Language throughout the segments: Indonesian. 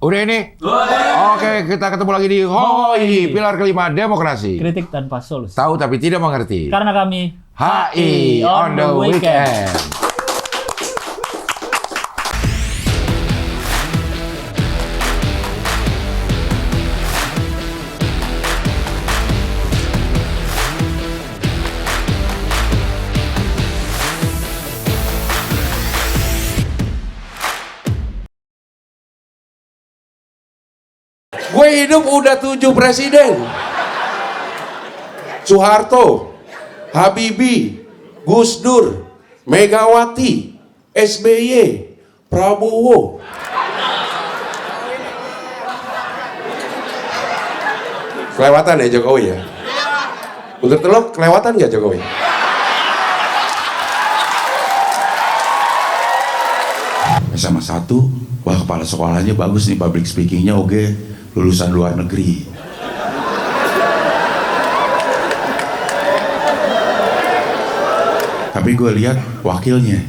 Udah ini? Oke, kita ketemu lagi di HOI, pilar kelima demokrasi. Kritik tanpa solusi. Tahu tapi tidak mengerti. Karena kami HI on the weekend. Gue hidup udah 7 presiden. Soeharto, Habibie, Gus Dur, Megawati, SBY, Prabowo. Kelewatan ya Jokowi ya? Untuk teluk kelewatan nggak Jokowi? SMA 1, wah kepala sekolahnya bagus nih, public speakingnya oke. Lulusan luar negeri. Tapi gue lihat wakilnya.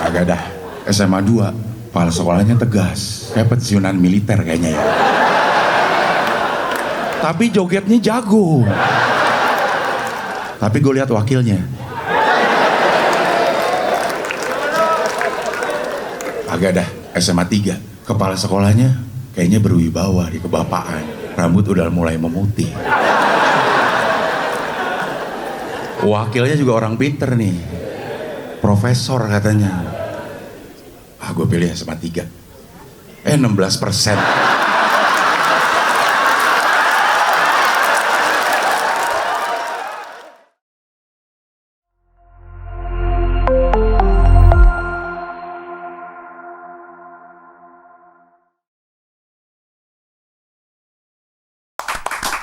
Agak dah. SMA 2, kepala sekolahnya tegas. Kayak pensiunan militer kayaknya ya. Tapi jogetnya jago. Tapi gue lihat wakilnya. Agak dah, SMA 3, kepala sekolahnya kayaknya berwibawa di kebapaan, rambut udah mulai memutih. Wakilnya juga orang pinter nih, profesor katanya. Gue pilih SMA 3, 16%.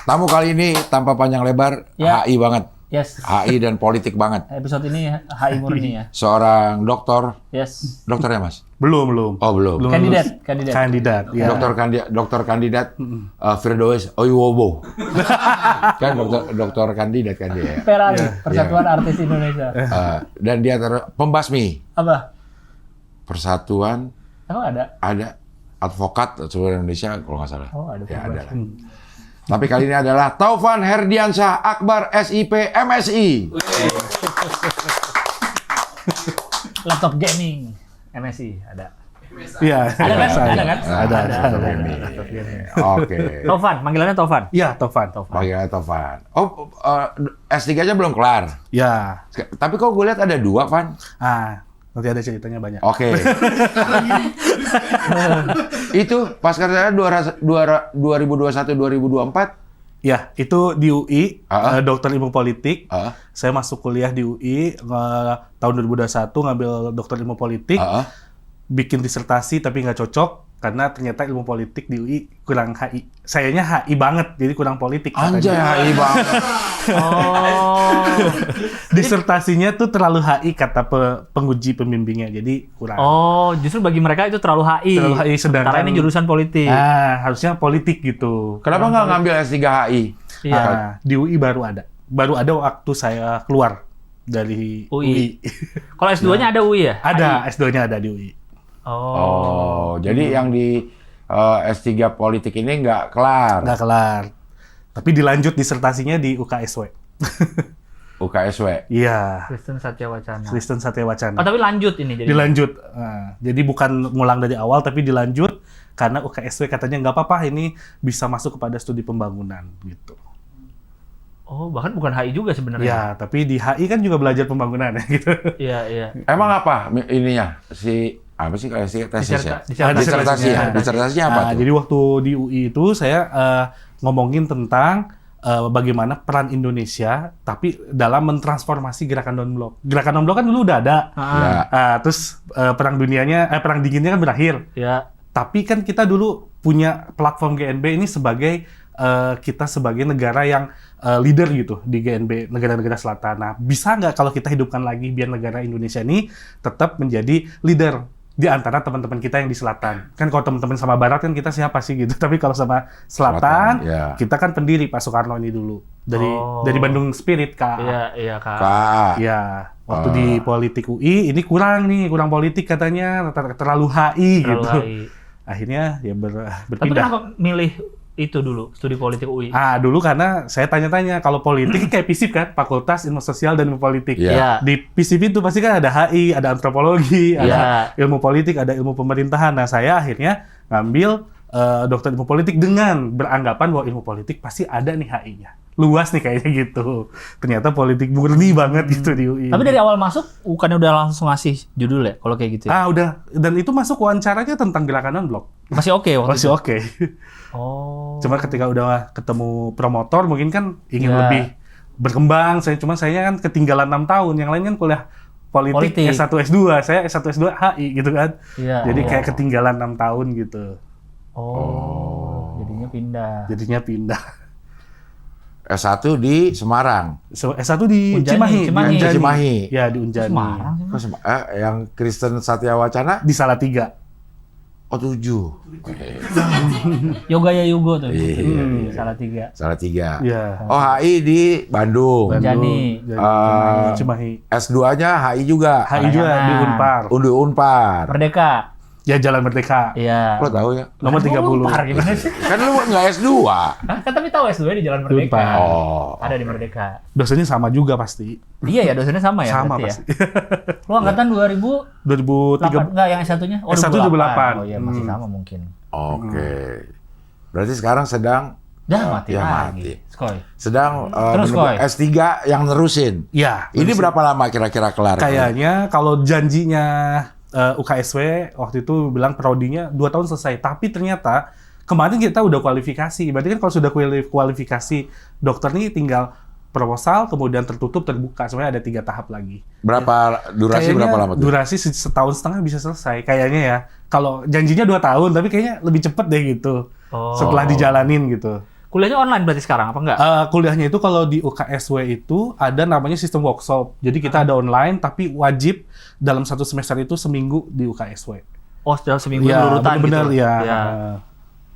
Tamu kali ini tanpa panjang lebar, Ya. HI banget. Yes. HI dan politik banget. Episode ini HI murni ya. Seorang dokter, Yes. dokter ya Mas? Belum. Oh belum. Kandidat. Ya. Dokter kandidat Firdaus Oywobo. Kan dokter kandidat kan dia. Perali, Persatuan Artis Indonesia. Dan dia pembasmi Apa? Persatuan Emang ada? advokat seluruh Indonesia kalau nggak salah. Oh, ada Ya, pembasmi. ada lah. Tapi kali ini adalah Taufan Herdiansyah Akbar SIP MSI. Laptop gaming MSI ada. Iya. Ada kan? Ada. Oke. Taufan, panggilannya Taufan. Iya, Taufan. Panggilan Taufan. Oh, S3 aja belum kelar. Ya. Tapi kok gue lihat ada 2, Van. Nanti ada ceritanya banyak. Oke. Itu pas katanya 2021-2024. Ya, itu di UI, dokter ilmu politik. Saya masuk kuliah di UI tahun 2021, ngambil dokter ilmu politik. Bikin disertasi tapi nggak cocok karena ternyata ilmu politik di UI kurang HI. Sayanya HI banget, jadi kurang politik. Anjay, HI banget. Disertasinya tuh terlalu HI kata penguji pembimbingnya, jadi kurang. Oh, justru bagi mereka itu terlalu HI. Terlalu HI, sedangkan Karena ini jurusan politik. Harusnya politik gitu. Kenapa nggak ngambil S3 HI? Iya. Di UI baru ada waktu saya keluar dari UI. Kalau S2-nya ada UI ya? Ada, S2-nya ada di UI. Oh, jadi yang di S3 politik ini nggak kelar. Nggak kelar. Tapi dilanjut disertasinya di UKSW. UKSW. Iya. Kristen Satya Wacana. Kristen Satya Wacana. Oh, tapi lanjut ini jadi. Dilanjut. Jadi bukan ngulang dari awal, tapi dilanjut karena UKSW katanya nggak apa-apa, ini bisa masuk kepada studi pembangunan gitu. Oh, bahkan bukan HI juga sebenarnya. Ya, tapi di HI kan juga belajar pembangunan ya gitu. Iya. Emang apa ininya? Apa sih tesis ya? Disertasinya apa tuh? Jadi waktu di UI itu saya ngomongin tentang bagaimana peran Indonesia tapi dalam mentransformasi gerakan non-blok. Gerakan non-blok kan dulu udah ada. Terus perang dinginnya kan berakhir. Ya. Tapi kan kita dulu punya platform GNB ini sebagai kita sebagai negara yang leader gitu di GNB, negara-negara selatan. Nah, bisa nggak kalau kita hidupkan lagi biar negara Indonesia ini tetap menjadi leader di antara teman-teman kita yang di selatan. Kan kalau teman-teman sama barat kan kita siapa sih gitu. Tapi kalau sama selatan ya. kita kan pendiri Pak Soekarno ini dulu. Dari Bandung Spirit, Kak. Iya, Kak. Kak. Iya. Waktu di politik UI ini kurang politik katanya, terlalu HI Terlalu gitu. HI. Akhirnya ya Tapi berpindah. kenapa milih itu dulu, studi politik UI? Dulu karena saya tanya-tanya, kalau politik kayak FISIP kan, Fakultas Ilmu Sosial dan Ilmu Politik. Iya. Iya. Di FISIP itu pasti kan ada HI, ada antropologi, ada ilmu politik, ada ilmu pemerintahan. Nah, saya akhirnya ngambil dokter ilmu politik dengan beranggapan bahwa ilmu politik pasti ada nih HI-nya. Luas nih kayaknya gitu. Ternyata politik murni banget gitu di UI. Tapi dari awal masuk bukannya udah langsung ngasih judul ya kalau kayak gitu ya? Udah. Dan itu masuk wawancaranya tentang gerakan non-blok. Masih oke waktu Masih itu? oke. Oh. Cuma ketika udah ketemu promotor mungkin kan ingin Ya. lebih berkembang. Saya kan ketinggalan 6 tahun. Yang lain kan kuliah politik. S1 S2. Saya S1 S2 HI gitu kan. Iya. Jadi kayak ketinggalan 6 tahun gitu. Jadinya pindah. S1 di Semarang. So, S1 di Unjani, Cimahi. Cimahi. Cimahi. Ya, di Unjani. Semarang sih, Kok yang Kristen Satya Wacana? Di Salatiga. Oh 7. Yoga ya Yugo tuh. Iya, Salatiga. Salatiga. Iya. Oh HI di Bandung. Unjani. Cimahi. S2-nya HI juga. HI juga di Unpar. Unpar. Merdeka. Ya, Jalan Merdeka. Iya. Lo tahu ya? Nomor 30. Unpar gimana sih? Kan lu nggak S2. Hah? Kan tapi tahu S2 di Jalan Merdeka. Unpar. Oh. Ada di Merdeka. Dosennya sama juga pasti. Iya ya, dosennya sama ya? Sama berarti pasti. Ya? Lu angkatan 2008 2003. enggak yang S1-nya? Oh, S1 2008. Oh iya, masih sama mungkin. Oke. Berarti sekarang sedang Mati ya, lagi. mati. Skoy. sedang Terus, Koy? S3 yang nerusin. Ya. Ini berapa lama kira-kira kelar? Kayaknya kalau janjinya UKSW waktu itu bilang prodinya 2 tahun selesai. Tapi ternyata kemarin kita udah kualifikasi. Berarti kan kalau sudah kualifikasi dokter nih tinggal proposal, kemudian tertutup, terbuka. Sebenarnya ada 3 tahap lagi. Berapa durasi Kayaknya berapa lama tuh? durasi setahun setengah bisa selesai. Kayaknya ya. Kalau janjinya 2 tahun, tapi kayaknya lebih cepet deh gitu. Oh. Setelah dijalanin gitu. Kuliahnya online berarti sekarang apa enggak? Kuliahnya itu kalau di UKSW itu ada namanya sistem workshop. Jadi kita ada online, tapi wajib dalam 1 semester itu seminggu di UKSW. Oh, sudah seminggu Ya, berurutan bener-bener gitu. ya.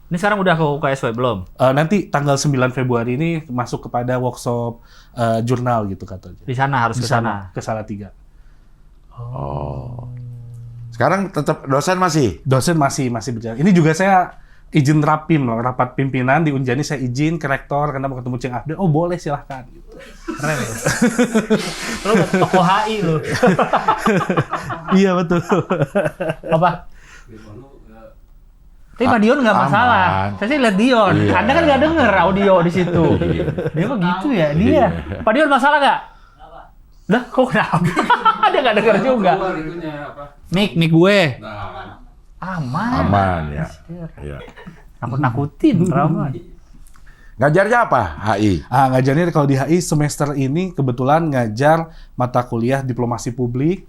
Ini sekarang udah ke UKSW belum? Nanti tanggal 9 Februari ini masuk kepada workshop jurnal gitu katanya. Di sana harus Di ke sana. Ke Salatiga. Oh. Sekarang tetap dosen masih? Dosen masih berjalan. Ini juga saya izin rapim loh, rapat pimpinan di Unjani saya izin ke rektor karena mau ketemu Ceng Abdul. Oh boleh silahkan. Gitu. Keren ya? Lu tokoh HI lu. Iya betul. Apa? Tapi Pak Dion nggak masalah. Aman. Saya sih lihat Dion. Iya. Anda kan nggak denger audio di situ. Dia kok gitu ya? Dia. Pak Dion masalah nggak? Dah, kok kenapa? Dia nggak denger juga. Mic gue. Aman. Aman ya. Iya. Nakut-nakutin, Rahman. Ngajarnya apa HI? Ngajarnya kalau di HI semester ini kebetulan ngajar mata kuliah diplomasi publik.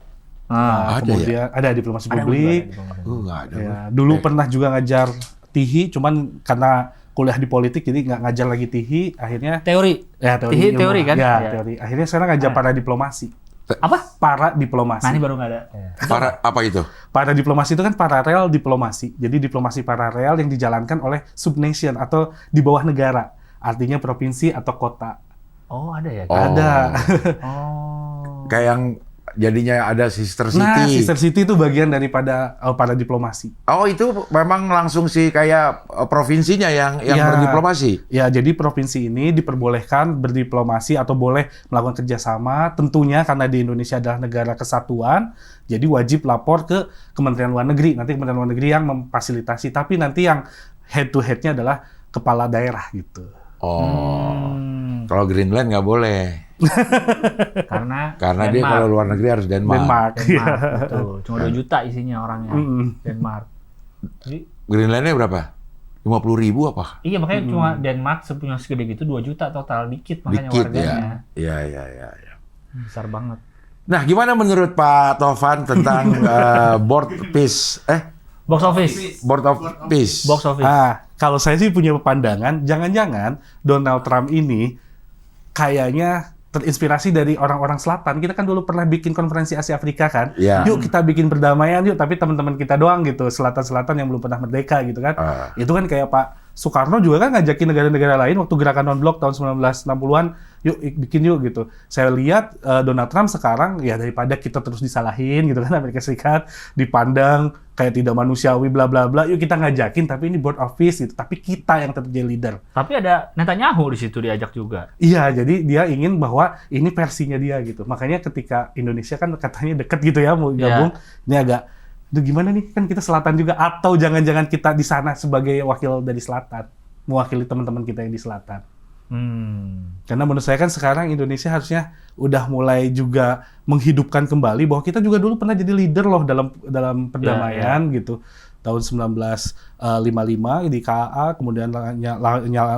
Ah, ada Kemudian ada diplomasi publik. Nggak ada. Ya, dulu pernah juga ngajar TIHI, cuman karena kuliah di politik jadi nggak ngajar lagi TIHI, akhirnya teori. ya TIHI ilmu. teori kan? Ya, Iya. teori. Akhirnya sekarang ngajar para diplomasi. Apa? Para diplomasi. Nah, ini baru nggak ada. Para apa itu? Para diplomasi itu kan paralel diplomasi. Jadi diplomasi paralel yang dijalankan oleh subnation atau di bawah negara. Artinya provinsi atau kota. Oh, ada ya? Oh. Ada. Oh. Kayak yang jadinya ada Sister City. Nah, Sister City itu bagian daripada para diplomasi. Oh itu memang langsung sih kayak provinsinya yang Ya. berdiplomasi. Ya, jadi provinsi ini diperbolehkan berdiplomasi atau boleh melakukan kerjasama. Tentunya karena di Indonesia adalah negara kesatuan, jadi wajib lapor ke Kementerian Luar Negeri. Nanti Kementerian Luar Negeri yang memfasilitasi. Tapi nanti yang head to head-nya adalah kepala daerah gitu. Oh. Kalau Greenland nggak boleh. Karena Dia kalau luar negeri harus Denmark. Denmark, betul. Cuma 2 juta isinya orangnya. Denmark. Jadi, Greenlandnya berapa? 50.000 apa? iya makanya cuma Denmark punya segede gitu 2 juta total dikit makanya Dikit warganya. ya. Iya. Besar banget. Nah, gimana menurut Pak Tovan tentang Board Peace? Box office. Board of Peace. Box office. Kalau saya sih punya pandangan, jangan-jangan Donald Trump ini kayaknya terinspirasi dari orang-orang selatan. Kita kan dulu pernah bikin konferensi Asia Afrika kan. Iya. Yuk kita bikin perdamaian yuk, tapi teman-teman kita doang gitu, selatan-selatan yang belum pernah merdeka gitu kan. Itu kan kayak Pak Soekarno juga kan ngajakin negara-negara lain waktu gerakan non-blok tahun 1960-an, yuk bikin yuk gitu. Saya lihat Donald Trump sekarang ya daripada kita terus disalahin gitu kan Amerika Serikat dipandang kayak tidak manusiawi bla bla bla, yuk kita ngajakin tapi ini board of peace gitu. Tapi kita yang tetap jadi leader. Tapi ada Netanyahu di situ diajak juga. Iya, jadi dia ingin bahwa ini versinya dia gitu. Makanya ketika Indonesia kan katanya deket gitu ya mau gabung, ini agak itu gimana nih, kan kita selatan juga, atau jangan-jangan kita di sana sebagai wakil dari selatan, mewakili teman-teman kita yang di selatan. Karena menurut saya kan sekarang Indonesia harusnya udah mulai juga menghidupkan kembali bahwa kita juga dulu pernah jadi leader loh dalam perdamaian gitu. Tahun 1955 di KAA, kemudian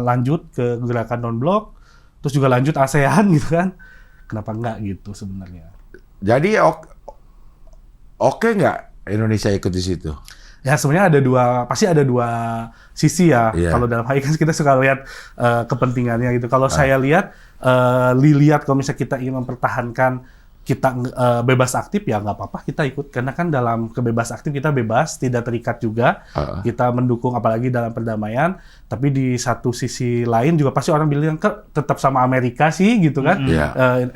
lanjut ke gerakan non-blok, terus juga lanjut ASEAN gitu kan. Kenapa enggak gitu sebenarnya? Jadi oke nggak Indonesia ikut di situ? Ya sebenarnya pasti ada dua sisi ya. Iya. Kalau dalam hal ini kan kita suka lihat kepentingannya gitu. Kalau saya lihat, kalau misalnya kita ingin mempertahankan kita bebas aktif ya nggak apa-apa kita ikut, karena kan dalam kebebas aktif kita bebas, tidak terikat juga. Kita mendukung apalagi dalam perdamaian. Tapi di satu sisi lain juga pasti orang bilang tetap sama Amerika sih gitu kan.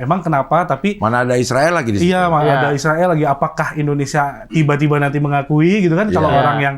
Emang kenapa? Tapi mana ada Israel lagi di situ? iya, ada Israel lagi. Apakah Indonesia tiba-tiba nanti mengakui gitu kan? Kalau orang yang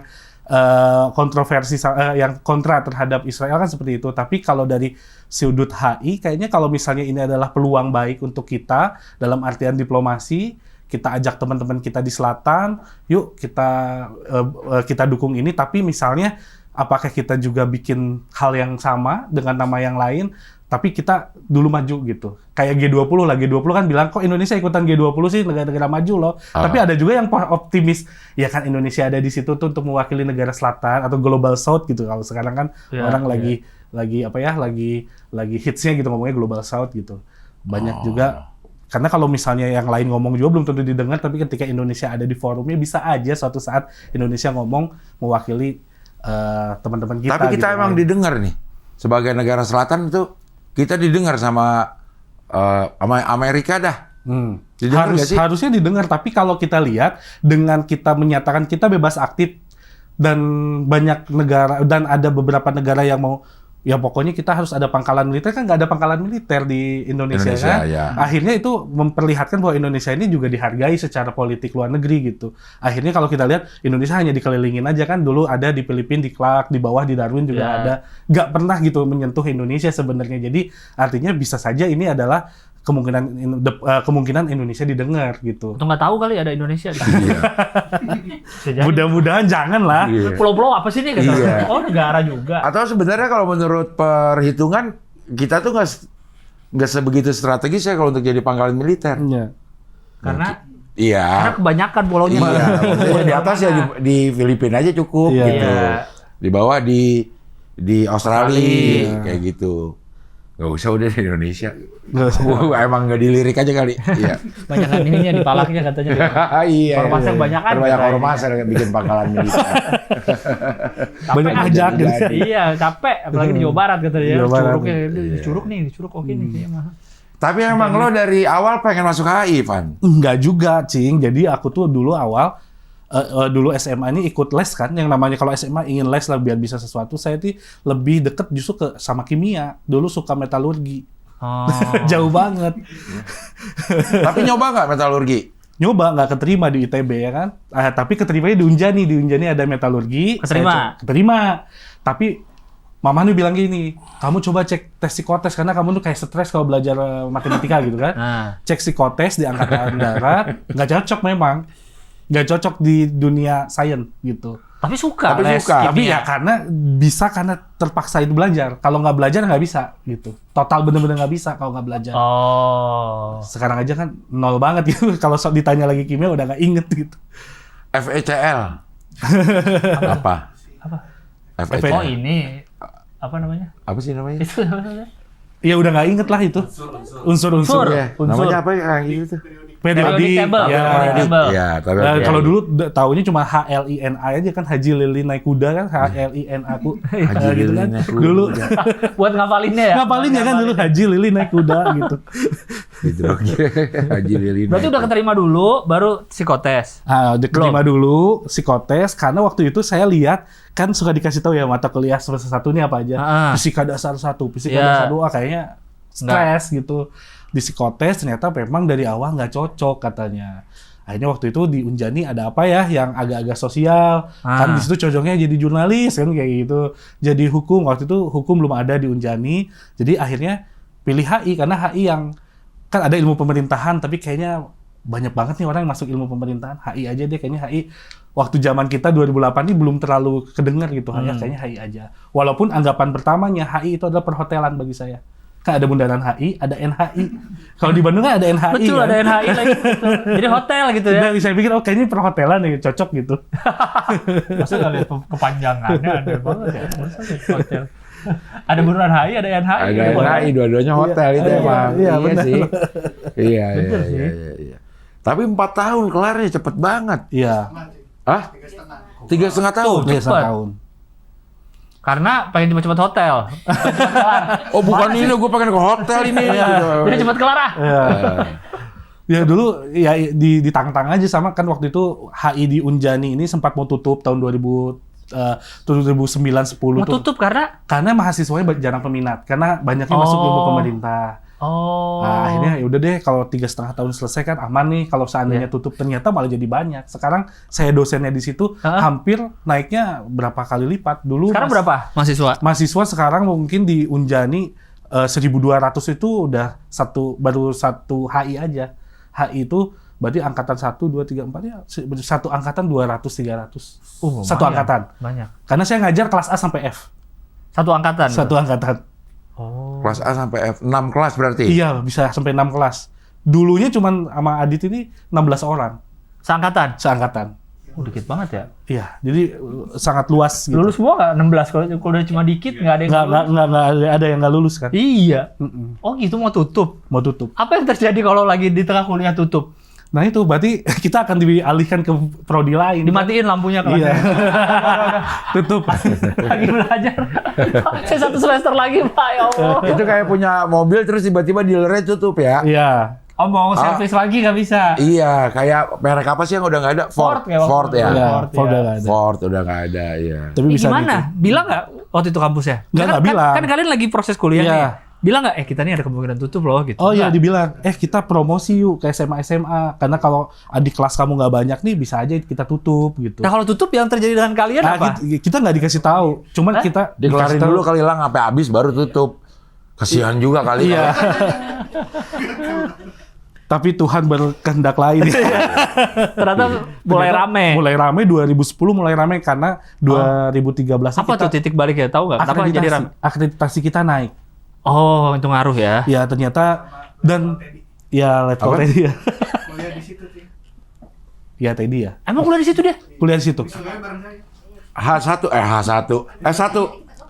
kontroversi yang kontra terhadap Israel kan seperti itu. Tapi kalau dari sudut HI, kayaknya kalau misalnya ini adalah peluang baik untuk kita dalam artian diplomasi, kita ajak teman-teman kita di selatan, yuk kita dukung ini. Tapi misalnya, apakah kita juga bikin hal yang sama dengan nama yang lain? Tapi kita dulu maju gitu. Kayak G20 lah. G20 kan bilang, kok Indonesia ikutan G20 sih, negara-negara maju loh. Tapi ada juga yang optimis. Ya kan Indonesia ada di situ tuh untuk mewakili negara selatan atau Global South gitu. Kalau sekarang kan orang lagi hitsnya gitu ngomongnya Global South gitu. Banyak juga. Karena kalau misalnya yang lain ngomong juga belum tentu didengar. Tapi ketika Indonesia ada di forumnya, bisa aja suatu saat Indonesia ngomong mewakili teman-teman kita. Tapi kita gitu, emang didengar nih. Sebagai negara selatan itu, kita didengar sama Amerika dah. Harusnya didengar, tapi kalau kita lihat dengan kita menyatakan kita bebas aktif dan banyak negara dan ada beberapa negara yang mau, ya pokoknya kita harus ada pangkalan militer, kan nggak ada pangkalan militer di Indonesia kan. Ya. Akhirnya itu memperlihatkan bahwa Indonesia ini juga dihargai secara politik luar negeri gitu. Akhirnya kalau kita lihat Indonesia hanya dikelilingin aja kan, dulu ada di Filipina, di Clark, di bawah di Darwin juga ada, nggak pernah gitu menyentuh Indonesia sebenarnya. Jadi artinya bisa saja ini adalah kemungkinan Indonesia didengar gitu. Atau nggak tahu kali ada Indonesia di situ. Mudah-mudahan jangan lah. Pulau-pulau apa sih ini? Oh, negara juga. Atau sebenarnya kalau menurut perhitungan kita tuh nggak sebegitu strategis ya kalau untuk jadi pangkalan militer. Karena Iya. kebanyakan pulaunya. Iya. Di atas ya di Filipina aja cukup gitu. Di bawah di Australia kayak gitu. Gak usah udah di Indonesia. Emang nggak dilirik aja kali. Iya. Banyakan ininya di palaknya katanya. Iya. Ormasnya kebanyakan. Banyak ormas yang bikin pangkalan militer. Banyak ajak gitu. Iya, capek. Apalagi di Jawa Barat katanya. Jawa Barat. Dicuruk oke nih kayaknya mah. Tapi emang lo dari awal pengen masuk HI, Van? Enggak juga, Cing. Jadi aku tuh dulu SMA ini ikut les kan, yang namanya kalau SMA ingin les lah biar bisa sesuatu. Saya tuh lebih deket justru sama kimia. Dulu suka metalurgi. Jauh banget. Tapi nyoba nggak metalurgi? Nyoba, nggak keterima di ITB ya kan. Tapi keterimanya di Unjani. Di Unjani ada metalurgi. Keterima. Tapi Mama nih bilang gini, kamu coba cek tes psikotes karena kamu tuh kayak stres kalau belajar matematika gitu kan. Cek psikotes di Angkatan Darat, nggak cocok memang. Nggak cocok di dunia sains gitu. Tapi suka. Tapi ya karena terpaksa itu belajar. Kalau nggak belajar nggak bisa gitu. Total bener-bener nggak bisa kalau nggak belajar. Sekarang aja kan nol banget gitu. Kalau ditanya lagi kimia udah nggak inget gitu. FECL. Apa? FECL. Oh ini apa namanya? Apa sih namanya? Itu namanya? Ya udah nggak inget lah itu. Unsur-unsur. Namanya apa yang gitu tuh? Periodic table. ya. Periodic table. Iya, tapi Kalau dulu taunya cuma HLINA aja kan, Haji Lili naik kuda kan, HLINA ku. Haji gitu Lili kan. naik kuda. Dulu Buat ngapalinnya ya. ngapalinnya kan dulu Haji Lili naik kuda gitu. gitu. Haji Lili. Berarti udah keterima dulu, baru psikotes. Udah keterima dulu psikotes, karena waktu itu saya lihat kan suka dikasih tahu ya mata kuliah semester 1 ini apa aja. Fisika dasar 1, fisika dasar 2 kayaknya stres gitu. Di psikotes ternyata memang dari awal nggak cocok katanya. Akhirnya waktu itu di Unjani ada apa ya yang agak-agak sosial. Kan di situ cocoknya jadi jurnalis kan kayak gitu. Jadi hukum, waktu itu hukum belum ada di Unjani. Jadi akhirnya pilih HI karena HI yang kan ada ilmu pemerintahan tapi kayaknya banyak banget nih orang yang masuk ilmu pemerintahan. HI aja deh kayaknya HI. Waktu zaman kita 2008 ini belum terlalu kedengar gitu. Kayaknya HI aja. Walaupun anggapan pertamanya HI itu adalah perhotelan bagi saya. Kan ada Bundaran HI, ada NHI. Kalau di Bandung kan ada NHI. Betul, kan? ada NHI lagi. Jadi hotel gitu ya. Dan saya pikir, oh kayaknya perhotelan nih, cocok gitu. Masa nggak lihat kepanjangannya, ada banget ya. Masa lihat hotel. Ada Bundaran HI, ada NHI. Ada NHI, dua-duanya hotel itu emang. Iya, benar. sih. Iya. Tapi 4 tahun kelarnya cepet banget. Iya. Hah? 3,5 tahun? Iya, 1 tahun. Karena pengen cepet-cepet hotel. Oh bukan ini, gue pengen ke hotel ini. Jadi cepet kelar ah. Ya dulu ya ditantang aja sama kan waktu itu HI di Unjani ini sempat mau tutup tahun 2009-10 Mau tutup karena mahasiswanya jarang peminat karena banyaknya masuk ilmu pemerintah. Nah, akhirnya ya udah deh kalau 3,5 tahun selesai kan aman nih, kalau seandainya tutup ternyata malah jadi banyak. Sekarang saya dosennya di situ hampir naiknya berapa kali lipat. Dulu sekarang berapa mahasiswa? Mahasiswa sekarang mungkin di Unjani 1.200 itu udah baru satu HI aja. HI itu berarti angkatan 1, 2, 3, 4 ya satu angkatan 200, 300. Satu angkatan. Banyak. Karena saya ngajar kelas A sampai F. Satu angkatan? Satu angkatan. Kelas A sampai F, 6 kelas berarti? Iya, bisa sampai 6 kelas. Dulunya cuman sama Adit ini 16 orang. Seangkatan? Seangkatan. Dikit banget ya? Iya, jadi sangat luas gitu. Lulus semua nggak 16? Kalau udah cuma dikit nggak ada yang nggak ada yang nggak lulus kan? Iya. Oh gitu, mau tutup? Mau tutup. Apa yang terjadi kalau lagi di tengah kuliah tutup? Nah itu berarti kita akan dialihkan ke prodi lain. Dimatiin lampunya kelasnya. Iya. Tutup. Lagi belajar. Saya 1 semester lagi Pak, ya Allah. Itu kayak punya mobil terus tiba-tiba dealernya tutup ya? Iya. Oh mau servis lagi nggak bisa? Iya, kayak merek apa sih yang udah nggak ada? Ford ya? Iya, Ford Ford ya. udah nggak ada. Ford udah nggak ada, iya. Tapi bisa gimana? gitu. Bilang nggak waktu itu kampusnya? Nggak bilang. Kan kalian lagi proses kuliah Iya. nih. Bilang nggak, kita nih ada kemungkinan tutup loh gitu? Oh iya Nggak? dibilang, kita promosi yuk ke SMA. Karena kalau adik kelas kamu nggak banyak nih, bisa aja kita tutup gitu. Nah kalau tutup yang terjadi dengan kalian apa? Kita nggak dikasih tahu, cuman kita Dikelarin dikasih tahu. dulu kali lah sampai habis baru tutup. Kasihan juga kali. Iya. Tapi Tuhan berkehendak lain. Ternyata mulai rame. Mulai rame 2010 mulai rame karena 2013 Apa tuh titik baliknya? Tahu nggak? Kenapa jadi rame? Akreditasi kita naik. Oh, itu ngaruh ya? Ya ternyata dan ya level Apa? Teddy ya. Kuliah di situ sih. Ya Teddy ya. Emang kuliah di situ dia? Kuliah di situ. S1.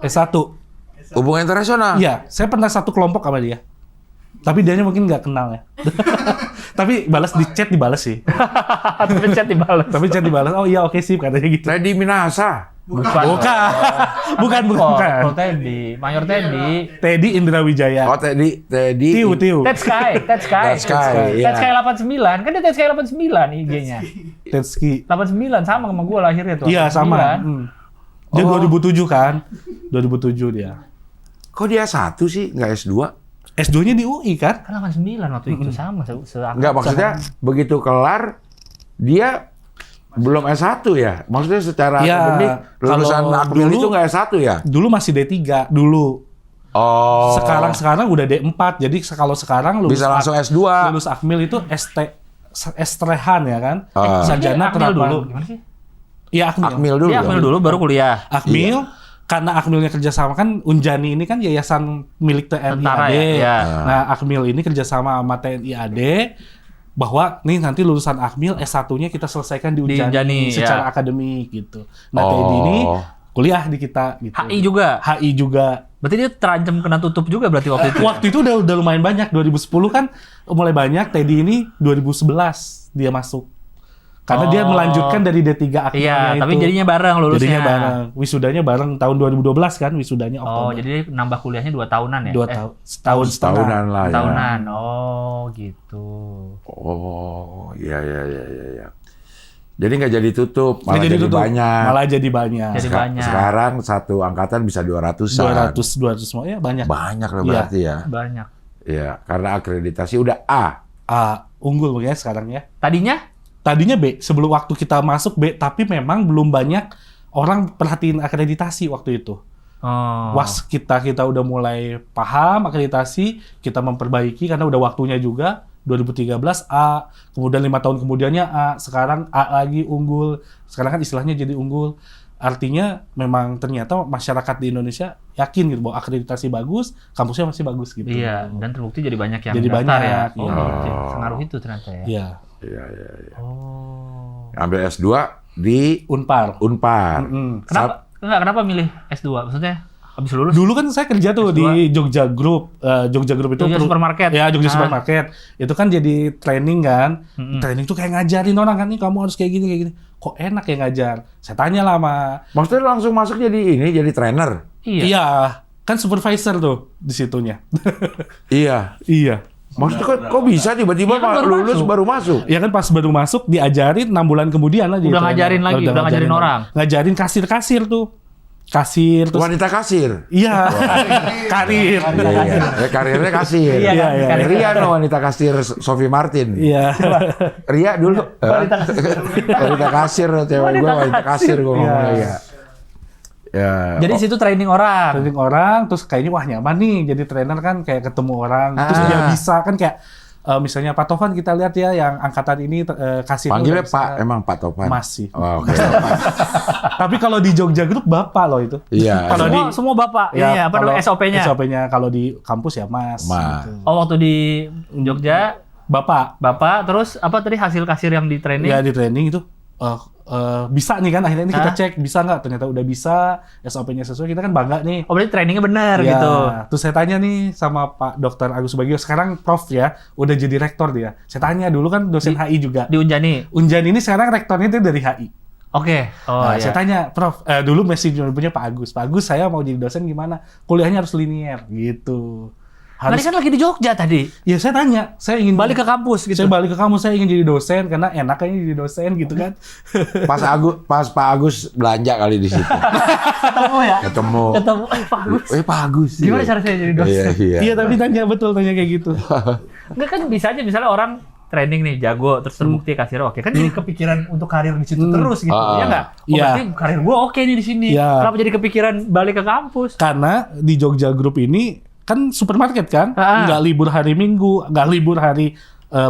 S1. Hubungan internasional. Iya, saya pernah satu kelompok sama dia. Tapi dianya mungkin nggak kenal ya. Tapi balas di chat dibalas sih. Tapi chat dibalas. Tapi chat dibalas. Oh iya oke sih katanya gitu. Teddy Minasa. Bukan. Bukan. Kalau Teddy, Mayor Teddy. Teddy Indra Wijaya. Oh Teddy. Tiu. Ted Sky. Ted Sky, iya. Ted Sky 89. Kan dia Ted Sky 89 IG-nya. Tedski. 89 sama gue lahirnya tuh. Iya sama. 89. Dia 2007 kan. 2007 dia. Kok dia S1 sih, nggak S2? S2-nya di UI kan? Kan 89 waktu itu sama. Nggak, maksudnya begitu kelar, dia belum S1 ya? Maksudnya secara Ya, akademik, lulusan kalau Akmil dulu- itu nggak S1 ya? Dulu masih D3 dulu. Oh. Sekarang udah D4. Jadi kalau sekarang lulus Bisa langsung S2. Lulus Akmil itu S3-han ya kan? Ah. Sarjana Akmil dulu. terapan. Gimana sih? Iya Akmil. Akmil dulu. Dia Akmil dulu baru kuliah. Akmil karena Akmilnya kerjasama kan Unjani ini kan yayasan milik TNI Tentara AD. ya? Iya. Nah Akmil ini kerjasama sama TNI AD bahwa nih nanti lulusan Akmil S1-nya kita selesaikan di Unjani, Unjani, secara ya. akademik gitu. Nah Teddy ini kuliah di kita gitu. HI juga. HI juga. Berarti dia terancam kena tutup juga berarti waktu itu. Waktu itu udah lumayan banyak. 2010 kan mulai banyak. Teddy ini 2011 dia masuk. Karena dia melanjutkan dari D3 akmilnya Iya, itu. tapi jadinya bareng lulusnya. Jadinya bareng. Wisudanya bareng tahun 2012 kan, wisudanya Oktober. Oh, jadi dia nambah kuliahnya 2 tahunan ya? 2 tahun. Setahun setengah. Tahunan lah ya. Tahunan. Oh, gitu. Oh, iya. Jadi nggak jadi tutup, malah jadi tutup. banyak. Malah jadi banyak. Jadi banyak. Sekarang satu angkatan bisa 200-an. 200 semua ya banyak. Banyak loh Iya. berarti ya. Banyak. Iya, karena akreditasi udah A. Unggul ya sekarang ya. Tadinya B, sebelum waktu kita masuk B, tapi memang belum banyak orang perhatiin akreditasi waktu itu. oh. Was kita udah mulai paham akreditasi, kita memperbaiki karena udah waktunya juga. 2013 A, kemudian 5 tahun kemudiannya A, sekarang A lagi unggul. Sekarang kan istilahnya jadi unggul. Artinya memang ternyata masyarakat di Indonesia yakin gitu bahwa akreditasi bagus, kampusnya masih bagus gitu. Iya, dan terbukti jadi banyak yang Jadi daftar banyak, ya. iya. Gitu. Pengaruh itu ternyata ya. Iya. Iya. Oh. Ambil S2 di Unpar. Unpar. Kenapa milih S2? Maksudnya habis lulus? Dulu kan saya kerja tuh S2. di Jogja Group. Jogja Group itu Jogja Supermarket. Ya, Jogja Supermarket. Itu kan jadi training kan. Mm-mm. Training tuh kayak ngajarin orang kan, nih kamu harus kayak gini. Kok enak ya ngajar? Saya tanya lah sama Maksudnya langsung masuk jadi trainer? Iya. kan supervisor tuh di situnya. Iya. Iya. Maksudnya kok bisa tiba-tiba Iya kan baru lulus masuk. baru masuk? Ya kan pas baru masuk diajarin 6 bulan kemudian aja. Udah itu. ngajarin lagi, udah ngajarin orang. Ngajarin kasir-kasir tuh. Kasir terus. Wanita kasir? Iya. Karir. Iya. Ya, karirnya kasir. Iya, iya. Ria no, wanita kasir Sophie Martin. Iya. Ria dulu. Wanita kasir, cewek gue wanita kasir gue ngomongnya ya. Ya. Jadi situ training orang. Training orang, terus kayaknya wah nyaman nih jadi trainer kan kayak ketemu orang, terus dia bisa kan kayak misalnya Pak Tovan kita lihat ya yang angkatan ini kasih Panggilnya Pak, emang Pak Topan? Masih. Oh, oke. Tapi kalau di Jogja Group Bapak loh itu. Iya. Kalau Semua bapak. Iya, apa namanya SOP-nya? SOP-nya kalau di kampus ya Mas. Mas. Gitu. Oh, waktu di Jogja Bapak. terus apa tadi hasil kasir yang di training? Ya di training itu bisa nih kan akhirnya ini kita cek bisa nggak, ternyata udah bisa, SOP-nya sesuai, kita kan bangga nih. Oh, berarti trainingnya benar Ya, gitu. terus saya tanya nih sama Pak Dr. Agus Subagio, sekarang Prof ya, udah jadi rektor dia. Saya tanya dulu kan dosen HI juga. Di Unjani. Unjan ini sekarang rektornya dia dari HI. Oke. Oh, Nah, iya. saya tanya, Prof, dulu masih punya Pak Agus. Pak Agus, saya mau jadi dosen gimana? Kuliahnya harus linear gitu. Tadi kan lagi di Jogja tadi. Ya saya tanya, saya ingin Balik ke kampus gitu. Saya balik ke kamu, saya ingin jadi dosen karena enak kayaknya jadi dosen gitu kan. Pas Pak Agus belanja kali di situ. Ketemu ya? Ketemu. Pak Agus. Pak Agus. Gimana cara saya jadi dosen? Iya. Iya, tapi tanya kayak gitu. Enggak kan bisa aja misalnya orang training nih jago terus terbukti kasir oke kan jadi kepikiran untuk karir di situ terus gitu ya nggak? Oh, Iya. berarti karir gua oke nih di sini. Iya. Kenapa jadi kepikiran balik ke kampus? Karena di Jogja Group ini kan supermarket kan, nggak libur hari Minggu, nggak libur hari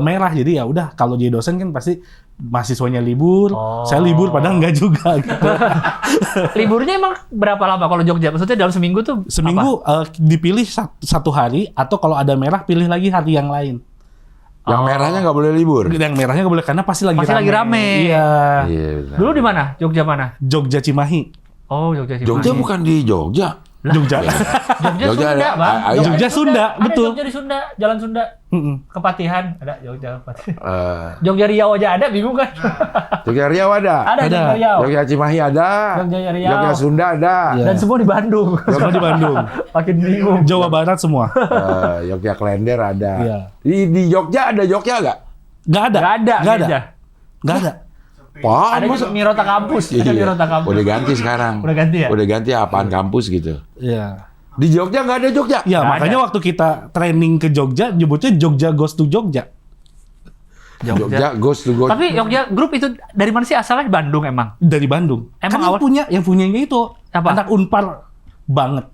merah. Jadi ya udah kalau jadi dosen kan pasti mahasiswanya libur, saya libur padahal nggak juga gitu. Liburnya emang berapa lama kalau Jogja? Maksudnya dalam seminggu tuh Seminggu dipilih satu hari, atau kalau ada merah pilih lagi hari yang lain. Yang merahnya nggak boleh libur. Yang merahnya nggak boleh karena pasti lagi Pasti lagi rame. Iya. Iya. benar. Dulu di mana? Jogja mana? Jogja Cimahi. Oh, Jogja Cimahi. Jogja bukan di Jogja. Jogja. Jogja Jogja Sunda, ada- Bang. ada- Jogja Sunda, Ada betul. Jogja di Sunda, Jalan Sunda. Mm-mm. Kepatihan, ada Jogja Kepatihan. Eh, Jogja Riau aja ada, bingung kan? Jogja Riau ada. Ada Ada. Jogja Riau. Jogja Cimahi ada. Jogja Riau. Jogja Sunda ada. Iya. Dan semua di Bandung. Semua di Bandung. Makin bingung. Jawa Barat semua. Jogja Klender ada. Iya. Di Jogja ada Jogja nggak? Nggak ada. Nggak ada. Nggak ada. Jogja. Nggak ada. Wah, Ada juga Mirota Kampus. Ada Iya. Mirota Kampus. Udah ganti sekarang. Udah ganti ya? Udah ganti apaan kampus gitu. Iya. Di Jogja nggak ada Jogja. Ya, Nggak makanya ada. waktu kita training ke Jogja, nyebutnya Jogja Goes to Jogja. Jogja Ghost to Ghost. Tapi Jogja Group itu dari mana sih asalnya? Bandung emang. Dari Bandung. Emang Kan awal- yang punyanya itu Apa? anak Unpar banget.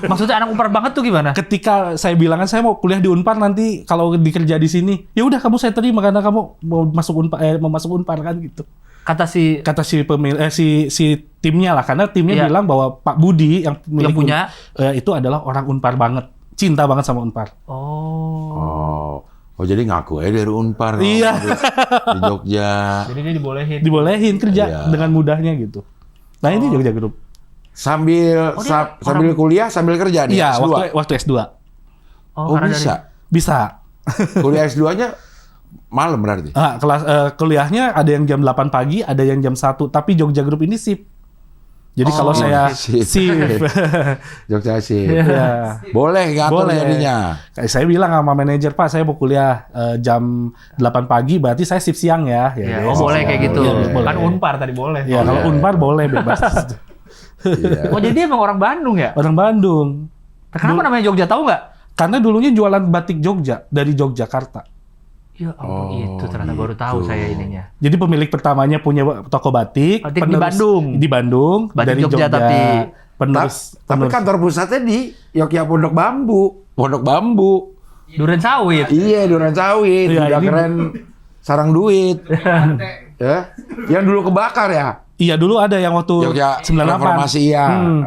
Maksudnya anak Unpar banget tuh gimana? Ketika saya bilang kan saya mau kuliah di Unpar nanti kalau dikerja di sini, ya udah kamu saya terima karena kamu mau masuk Unpar kan gitu. Kata si Kata si si timnya lah, karena timnya Iya. bilang bahwa Pak Budi yang Yang punya? itu adalah orang Unpar banget, cinta banget sama Unpar. Oh, jadi ngaku aja dari Unpar. Iya. Di Jogja. Jadi dia dibolehin. Dibolehin kerja Iya. dengan mudahnya gitu. Nah ini Jogja Group. Sambil sambil kuliah, sambil kerja nih. Iya, S2. waktu S2. Oh, karena bisa. Bisa. Kuliah S2-nya malam berarti. Kuliahnya ada yang jam 8 pagi, ada yang jam 1, tapi Jogja Group ini shift. Jadi kalau saya shift. Jogja sih. Ya. Boleh ngatur jadinya. Kayak saya bilang sama manajer, Pak, saya mau kuliah jam 8 pagi, berarti saya shift siang ya. Ya, boleh kayak gitu. Iya, boleh. Kan Unpar tadi boleh. Ya, kalau Unpar boleh bebas. Iya. Oh, jadi emang orang Bandung ya? Orang Bandung. Kenapa namanya Jogja, tahu nggak? Karena dulunya jualan batik Jogja dari Yogyakarta. Ya ampun, itu ternyata baru tahu saya ininya. Jadi pemilik pertamanya punya toko batik, Batik di Bandung. Di Bandung, Batik dari Jogja, tapi Tapi kantor pusatnya di Yogyakarta Pondok Bambu. Pondok Bambu. Duren Sawit. Iya, Duren Sawit. Iya, Udah ini- keren sarang duit. Ya. Yang dulu kebakar ya. Iya, dulu ada yang waktu Jogja 98. Reformasi ya. Hmm.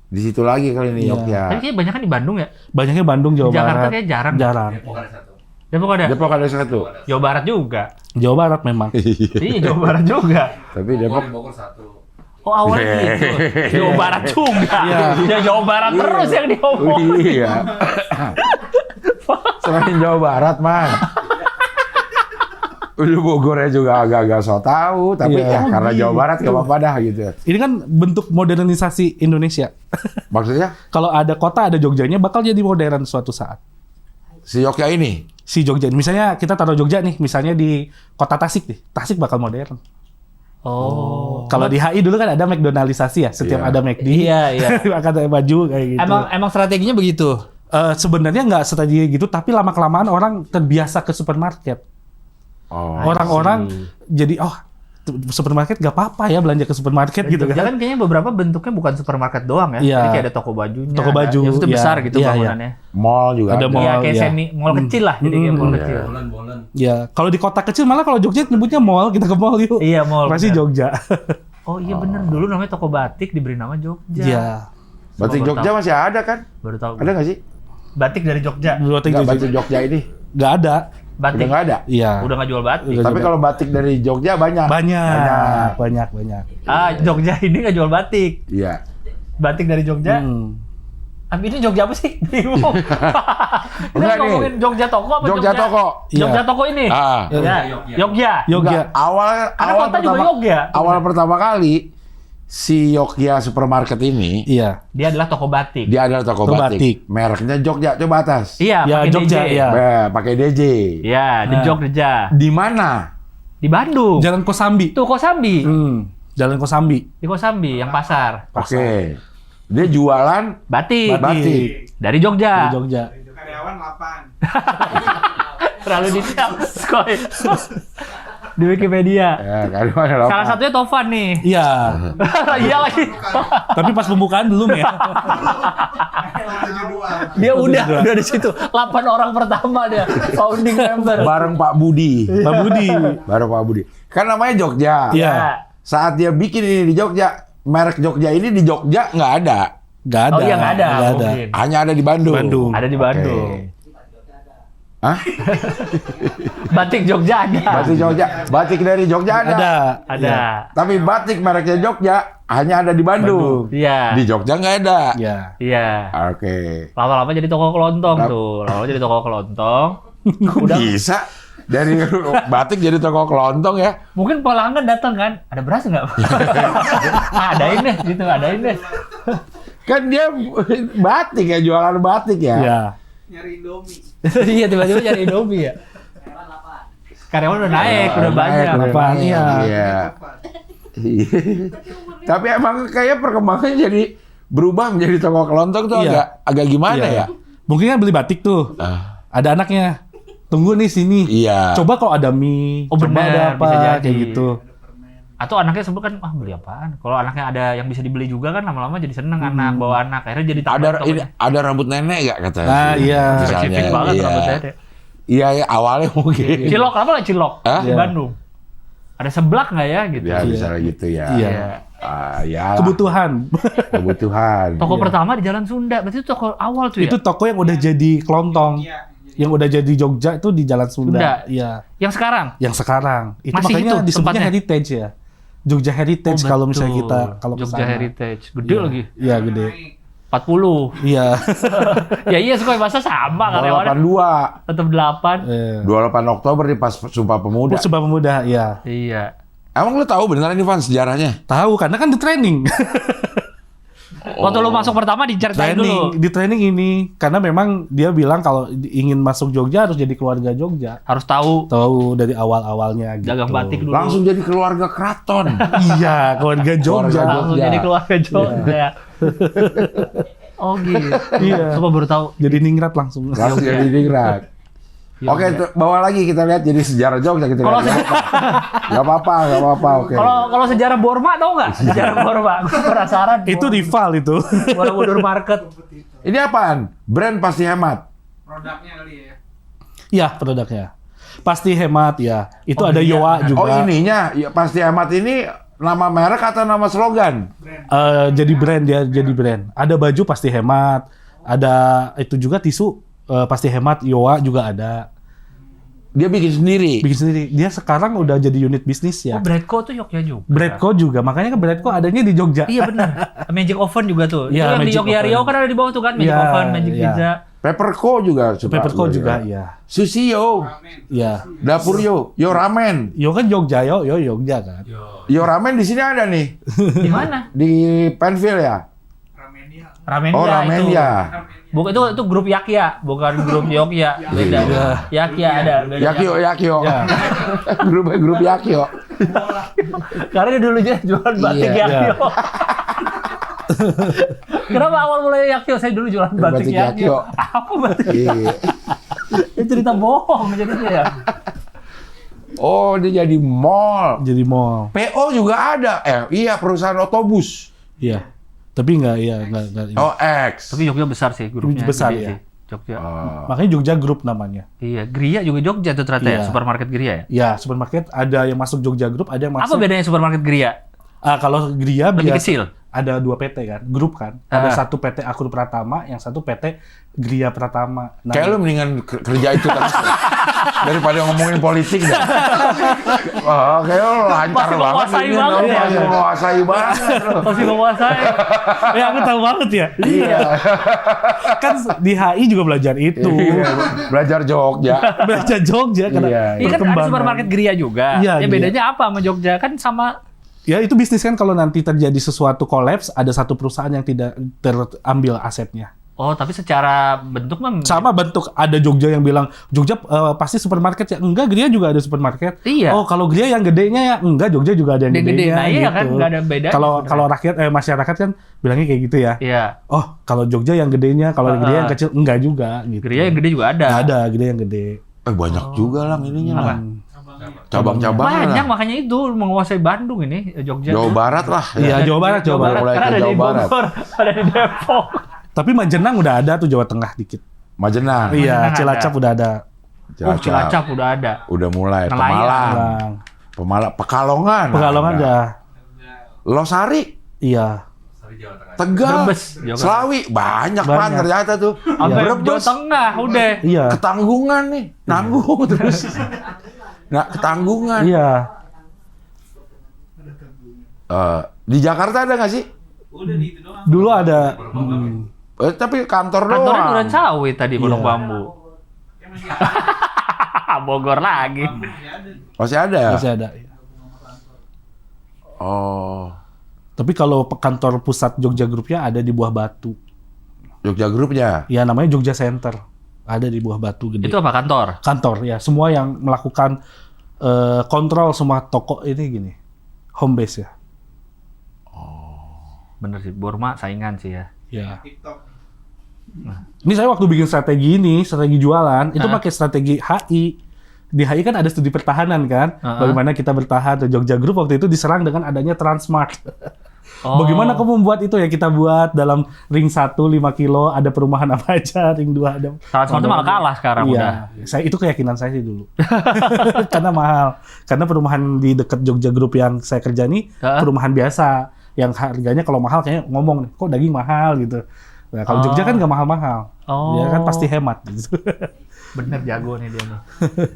Di situ lagi kali ini Iya. Jogja. Tapi kayaknya banyak kan di Bandung ya? Banyaknya Bandung, Jawa Di Jakarta Barat. kayak jarang. Jarang. Depok ada? Depok ada satu. Jawa Barat juga. Jawa Barat memang. Iya, Jawa Barat juga. Tapi Depok Oh, awalnya gitu. Jawa Barat juga. Ya Jawa Barat terus yang diomong. iya. Selain Jawa Barat, Man. Udah Bogornya juga agak-agak so tahu, tapi Iya. ya karena Jawa Barat gak apa-apa dah gitu. Ini kan bentuk modernisasi Indonesia. Maksudnya Kalau ada kota, ada Jogjanya, bakal jadi modern suatu saat. si Jogja ini. Si Jogja, misalnya kita taruh Jogja nih, misalnya di kota Tasik nih. Tasik bakal modern. Oh. Kalau di HI dulu kan ada McDonaldisasi ya, setiap Iya. ada McD, Iya, iya. akan ada baju kayak gitu. Emang strateginya begitu. Sebenarnya nggak strategi gitu, tapi lama-kelamaan orang terbiasa ke supermarket. Oh. Orang-orang jadi, supermarket nggak apa-apa ya belanja ke supermarket gitu Jogja kan. kan kayaknya beberapa bentuknya bukan supermarket doang ya. Iya. Jadi kayak ada toko bajunya. Toko baju, Yang itu iya. besar gitu Iya, iya. bangunannya. Mall juga Ada ada. mall. Iya, kayak iya. semi mall kecil lah. Jadi kayak mall Hmm. kecil. Ya, kalau di kota kecil malah kalau Jogja nyebutnya mall, kita ke mall yuk. Iya, mall. Masih bener. Jogja. Oh iya bener, dulu namanya toko batik diberi nama Jogja. Iya. Batik Baru Jogja tahu. masih ada kan? Baru tahu. Ada nggak sih? Batik dari Jogja. Batik Nggak, Jogja. batik Jogja ini. Nggak ada. Batik. Udah nggak ada. Iya. Udah nggak jual batik. Udah. Tapi kalau batik dari Jogja banyak. Banyak. Jogja ini nggak jual batik. Iya. Batik dari Jogja. Tapi ini Jogja apa sih? Bingung. Ini Enggak nih. ngomongin Jogja toko apa Jogja toko. Jogja Iya. toko ini. Ah. Ya. Jogja. Jogja. Enggak, awal Karena awal kota juga pertama Jogja. awal pertama kali si Jogja supermarket ini Iya. Dia adalah toko batik. dia adalah toko Toko batik. batik. Mereknya Jogja, coba atas. Iya, Ya, pakai Jogja, DJ. iya. Pakai DJ. Iya, di Nah. Jogja. Di mana? Di Bandung. Jalan Kosambi. Tuh Kosambi. Jalan Kosambi. Di Kosambi yang pasar. Oke. Dia jualan Batik. batik. Dari Jogja. Di Jogja. Karyawan 8. Terlalu detail. Skoy. Di Wikipedia. Ya, karyawan Salah satunya Tovan nih. Iya. Iya lagi. Tapi pas pembukaan belum ya. Dia udah di situ. 8 orang pertama dia. Founding member. bareng Pak Budi. Pak Budi. Bareng Pak Budi. Kan namanya Jogja. Iya. Saat dia bikin ini di Jogja, merek Jogja ini di Jogja nggak ada. Nggak ada. Oh iya nggak ada. Nggak ada. Mungkin. Hanya ada di Bandung. Bandung. Ada di Bandung. Hah? Batik Jogja ada. Batik Jogja. Batik dari Jogja ada. Ada. Ada. Tapi batik mereknya Jogja hanya ada di Bandung. Iya. Di Jogja nggak ada. Iya. Iya. Oke. Lama-lama jadi toko kelontong tuh. Lama-lama jadi toko kelontong. Kok bisa? Dari batik jadi toko kelontong ya? Mungkin pelanggan datang kan, ada beras nggak? Adain deh, gitu, adain deh. Kan dia batik ya, jualan batik ya. Iya. Nyari Indomie. Iya, tiba-tiba cari Indomie ya. Karyawan udah naik, udah banyak. Apaan, iya. Iya. Tapi emang kayak perkembangannya jadi berubah menjadi toko kelontong tuh Iya. agak gimana Iya. ya? Mungkin kan beli batik tuh. Ada anaknya. Tunggu nih sini. Iya. Coba kalau ada mie, Oh, coba bener, ada apa bisa jadi. kayak gitu. Atau anaknya sebel kan, beli apaan? Kalau anaknya ada yang bisa dibeli juga kan lama-lama jadi seneng anak, bawa anak. Akhirnya jadi Ada tokonya. ini, ada rambut nenek nggak kata? Nah, iya. Spesifik banget iya. rambutnya deh. Iya, ya, awalnya mungkin. Cilok, apa lah cilok? Hah? Di Iya. Bandung. Ada seblak nggak ya gitu? Ya bisa gitu ya. Iya. Ya. Kebutuhan. Kebutuhan. Toko Iya. pertama di Jalan Sunda, berarti itu toko awal tuh ya? Itu toko yang udah jadi kelontong. Iya. Yang udah jadi Jogja itu di Jalan Sunda. Sunda. Iya. Yang sekarang? Yang sekarang. Itu Masih makanya itu disebutnya tempatnya? heritage ya. Jogja Heritage Oh, kalau betul. misalnya kita kalau Jogja kesana. Heritage. Gede Iya. lagi. Iya gede. 40. Iya. Ya iya Sekolah Bahasa sama karyawannya. 282. Tetap 8. 28 Oktober di pas Sumpah Pemuda. Sumpah Pemuda, iya. Iya. Emang lu tahu beneran ini Van sejarahnya? Tahu karena kan di training. Waktu lu masuk pertama diceritain dulu. Di training ini karena memang dia bilang kalau ingin masuk Jogja harus jadi keluarga Jogja. Harus tahu Tahu dari awal-awalnya gitu. dagang batik dulu. Langsung jadi keluarga keraton. Iya, keluarga Jogja. Langsung Jogja. jadi keluarga Jogja. Oh gitu. Iya. Coba baru tahu. Jadi ningrat langsung. Langsung jadi dingrat. Oke, bawa lagi kita lihat jadi sejarah Jogja kita Kalau lihat. Gak apa-apa, oke. Kalau sejarah Borma tahu nggak? Sejarah Borma. Aku penasaran. Itu rival itu. Borobudur Market. Ini apaan? Brand pasti hemat. Produknya kali ya. Iya, produknya. Pasti hemat ya. Itu ada Yoa juga. Oh ininya, ya, pasti hemat ini nama merek atau nama slogan? Jadi brand dia, jadi brand. Ada baju pasti hemat. Ada itu juga tisu pasti hemat. Yoa juga ada. Dia bikin sendiri. Bikin sendiri. Dia sekarang udah jadi unit bisnis Oh ya. Bradco tuh Jogja juga. Bradco juga. Makanya kan Bradco adanya di Jogja. Iya benar. Magic Oven juga tuh. Iya, Itu yang di Magic Jogja Oven. Rio kan ada di bawah tuh kan Magic Iya, Oven, Magic iya. Pizza. Pepperco juga suka. Pepperco juga, ya. Susio, Iya. Dapur Yo Ramen. Yo kan Jogja, yo Jogja kan. Yo Ramen di sini ada nih. Di mana? Di Penville ya? Ramenia. Ramendia Oh, Ramen itu. ya. Bukan itu grup Yakya, bukan grup Jogja. Beda. Yakya ada. Beda. Yakio. Ya. grup Yakio. Karena dia dulu jualan batik Iya, Yakyo. Kenapa awal mulai Yakyo? Saya dulu jualan batik Batik Yakyo. Yakyo. Apa batik? Iya. Itu cerita bohong jadinya ya. Oh, dia jadi mall. Jadi mall. PO juga ada. Iya, perusahaan otobus. Iya. Tapi enggak. Oh, X. Tapi Jogja besar sih grupnya. Besar, gede ya. sih, Jogja. Makanya Jogja Group namanya. Iya, Gria juga Jogja tuh ternyata ya, Iya. supermarket Gria ya. Ya, supermarket ada yang masuk Jogja Group, ada yang Apa masuk. bedanya supermarket Gria? Kalau Gria Lebih biasa kecil. ada 2 PT kan, grup kan. Ada satu PT Akur Pratama, yang satu PT Gria Pratama. Nah, Kayak lu mendingan kerja itu terus deh. Daripada ngomongin politik dah. Wah, kayak lu lancar Pasti banget. menguasai ini, banget lu ya. pasti menguasai banget. lu. Masih menguasai. ya aku tahu banget ya. Iya. Kan di HI juga belajar itu. Iya, belajar Jogja. Belajar Jogja karena Iya, Iya kan ada perkembangan. supermarket Gria juga. Iya, Ya Gria. bedanya apa sama Jogja? Kan sama. Ya itu bisnis kan kalau nanti terjadi sesuatu kolaps, ada satu perusahaan yang tidak terambil asetnya. Oh, tapi secara bentuk mah Sama bentuk, ada Jogja yang bilang, Jogja pasti supermarket ya. Enggak, Gria juga ada supermarket. Iya. Oh, kalau Gria yang gedenya ya, enggak, Jogja juga ada yang Yang gede. gedenya. Nah, iya gitu. kan, nggak ada bedanya Kalau sebenarnya. rakyat, masyarakat kan bilangnya kayak gitu ya. Iya. Oh, kalau Jogja yang gedenya, kalau Gria yang kecil, enggak juga. Gitu. Gria yang gede juga ada. Nggak ada, Gria yang gede. Banyak juga lah ininya Apa? lah. Cabang-cabang Banyak lah. makanya itu menguasai Bandung ini Jogja. Jawa Barat lah. Iya, Jawa Barat. Mulai Karena ke ada di Jawa Barat. Bogor, ada di Depok. Tapi Majenang udah ada tuh, Jawa Tengah dikit. Majenang. Iya, Majenang Cilacap ada. udah ada. Oh, Cilacap udah ada. Udah mulai. Nelayan. Pemalang. Pekalongan. Pekalongan ada. udah. Losari. Iya. Tegal. Brebes, Jawa Barat. Selawi. Banyak Banyak. pan ternyata tuh. Sampai Jawa Brebes. Tengah udah. Iya. Ketanggungan nih. Nanggung terus. Nah, ketanggungan. Iya. Di Jakarta ada nggak sih? Udah di itu doang. Dulu ada. Tapi kantor Kantornya doang. Duren Sawit tadi Pondok Iya. Bambu. Ya masih ada. Bogor lagi. Masih ada. Masih ada. Masih ada. Oh. Tapi kalau kantor pusat Jogja Groupnya ada di Buah Batu. Jogja Grupnya. Ya namanya Jogja Center. Ada di Buah Batu gede. Itu apa kantor? Kantor ya. Semua yang melakukan kontrol semua toko ini gini. Home base ya. Bener sih, Borma saingan sih ya. Ya. TikTok. Ini saya waktu bikin strategi ini, strategi jualan, itu pakai strategi HI. Di HI kan ada studi pertahanan kan. Bagaimana kita bertahan. Jogja Group waktu itu diserang dengan adanya Transmart. Oh. Bagaimana kamu membuat itu ya? Kita buat dalam ring 1 5 kilo ada perumahan apa aja, ring 2 ada. Transmart itu malah kalah sekarang udah. Iya, saya itu keyakinan saya sih dulu. Karena mahal. Karena perumahan di dekat Jogja Group yang saya kerja nih perumahan biasa yang harganya kalau mahal kayaknya ngomong nih, kok daging mahal gitu. Nah, kalau Jogja kan nggak mahal-mahal. Oh. Dia kan pasti hemat gitu. Bener jago nih dia nih.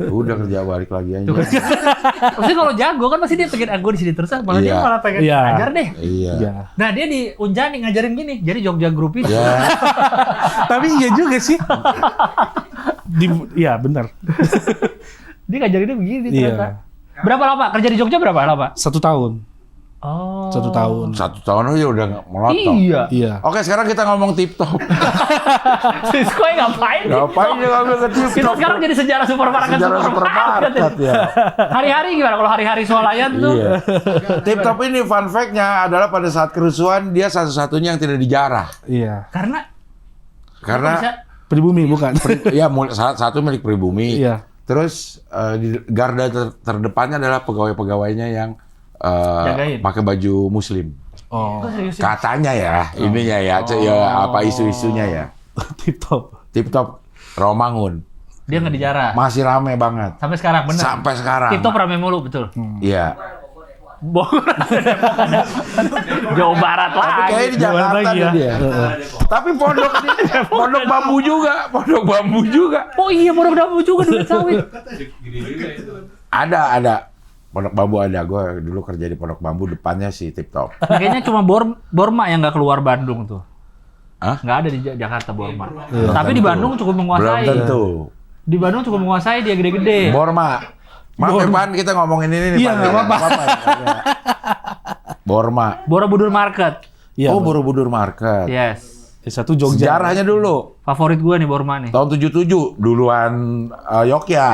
Udah kerja balik lagi aja. Maksudnya kalau jago kan pasti dia pengen gue di sini terus, malah dia Iya. malah pengen Iya. ngajar deh. Iya. Iya. Nah dia di Unjani ngajarin gini, jadi Jogja Group itu. Ya, Tapi iya juga sih. Iya benar. Dia ngajarinnya begini Iya. ternyata. Berapa lama? Kerja di Jogja berapa lama? 1 tahun. Oh. 1 tahun. 1 tahun aja udah melotot. Iya. Iya. Oke, sekarang kita ngomong tip top. Cisco ngapain? Ngapain dia ngambil ke tip Kita top? sekarang jadi sejarah supermarket. Sejarah supermarket ya. Hari-hari gimana kalau hari-hari swalayan tuh? Iya. Tip top ini fun fact-nya adalah pada saat kerusuhan dia satu-satunya yang tidak dijarah. Iya. Karena Karena bisa, Pribumi bukan? ya satu milik pribumi. Iya. Terus di garda terdepannya adalah pegawai-pegawainya yang Jagain. pakai baju muslim. Oh. kok serius sih? Katanya ya, ininya ya, ya apa isu-isunya ya. Tip top. Tip top Romangun Dia nggak dijarah. masih rame banget Sampai sekarang bener. sampai sekarang. TikTok rame mulu betul. Iya. Bogor. Jawa Barat Tapi lagi. kayaknya di Jakarta lagi nih ya. dia. Tapi pondok bambu juga, pondok bambu juga. Oh iya, Pondok Bambu juga di sawit. Ada. Pondok bambu ada. Gue dulu kerja di pondok bambu, depannya si Tip Top. Kayaknya cuma Borma yang nggak keluar Bandung tuh. Hah? Nggak ada di Jakarta Borma. Tapi di Bandung cukup Belum menguasai. tentu. Di Bandung cukup menguasai, dia gede-gede. Borma. Maaf ya, Pan, kita ngomongin ini nih. Iya, Pan. nggak apa-apa. Ya. Borma. Borobudur Market. Iya. Oh, Borobudur Market. Yes. Satu Jogja. Sejarahnya dulu. Favorit gue nih Borma nih. Tahun 77, duluan Yogya.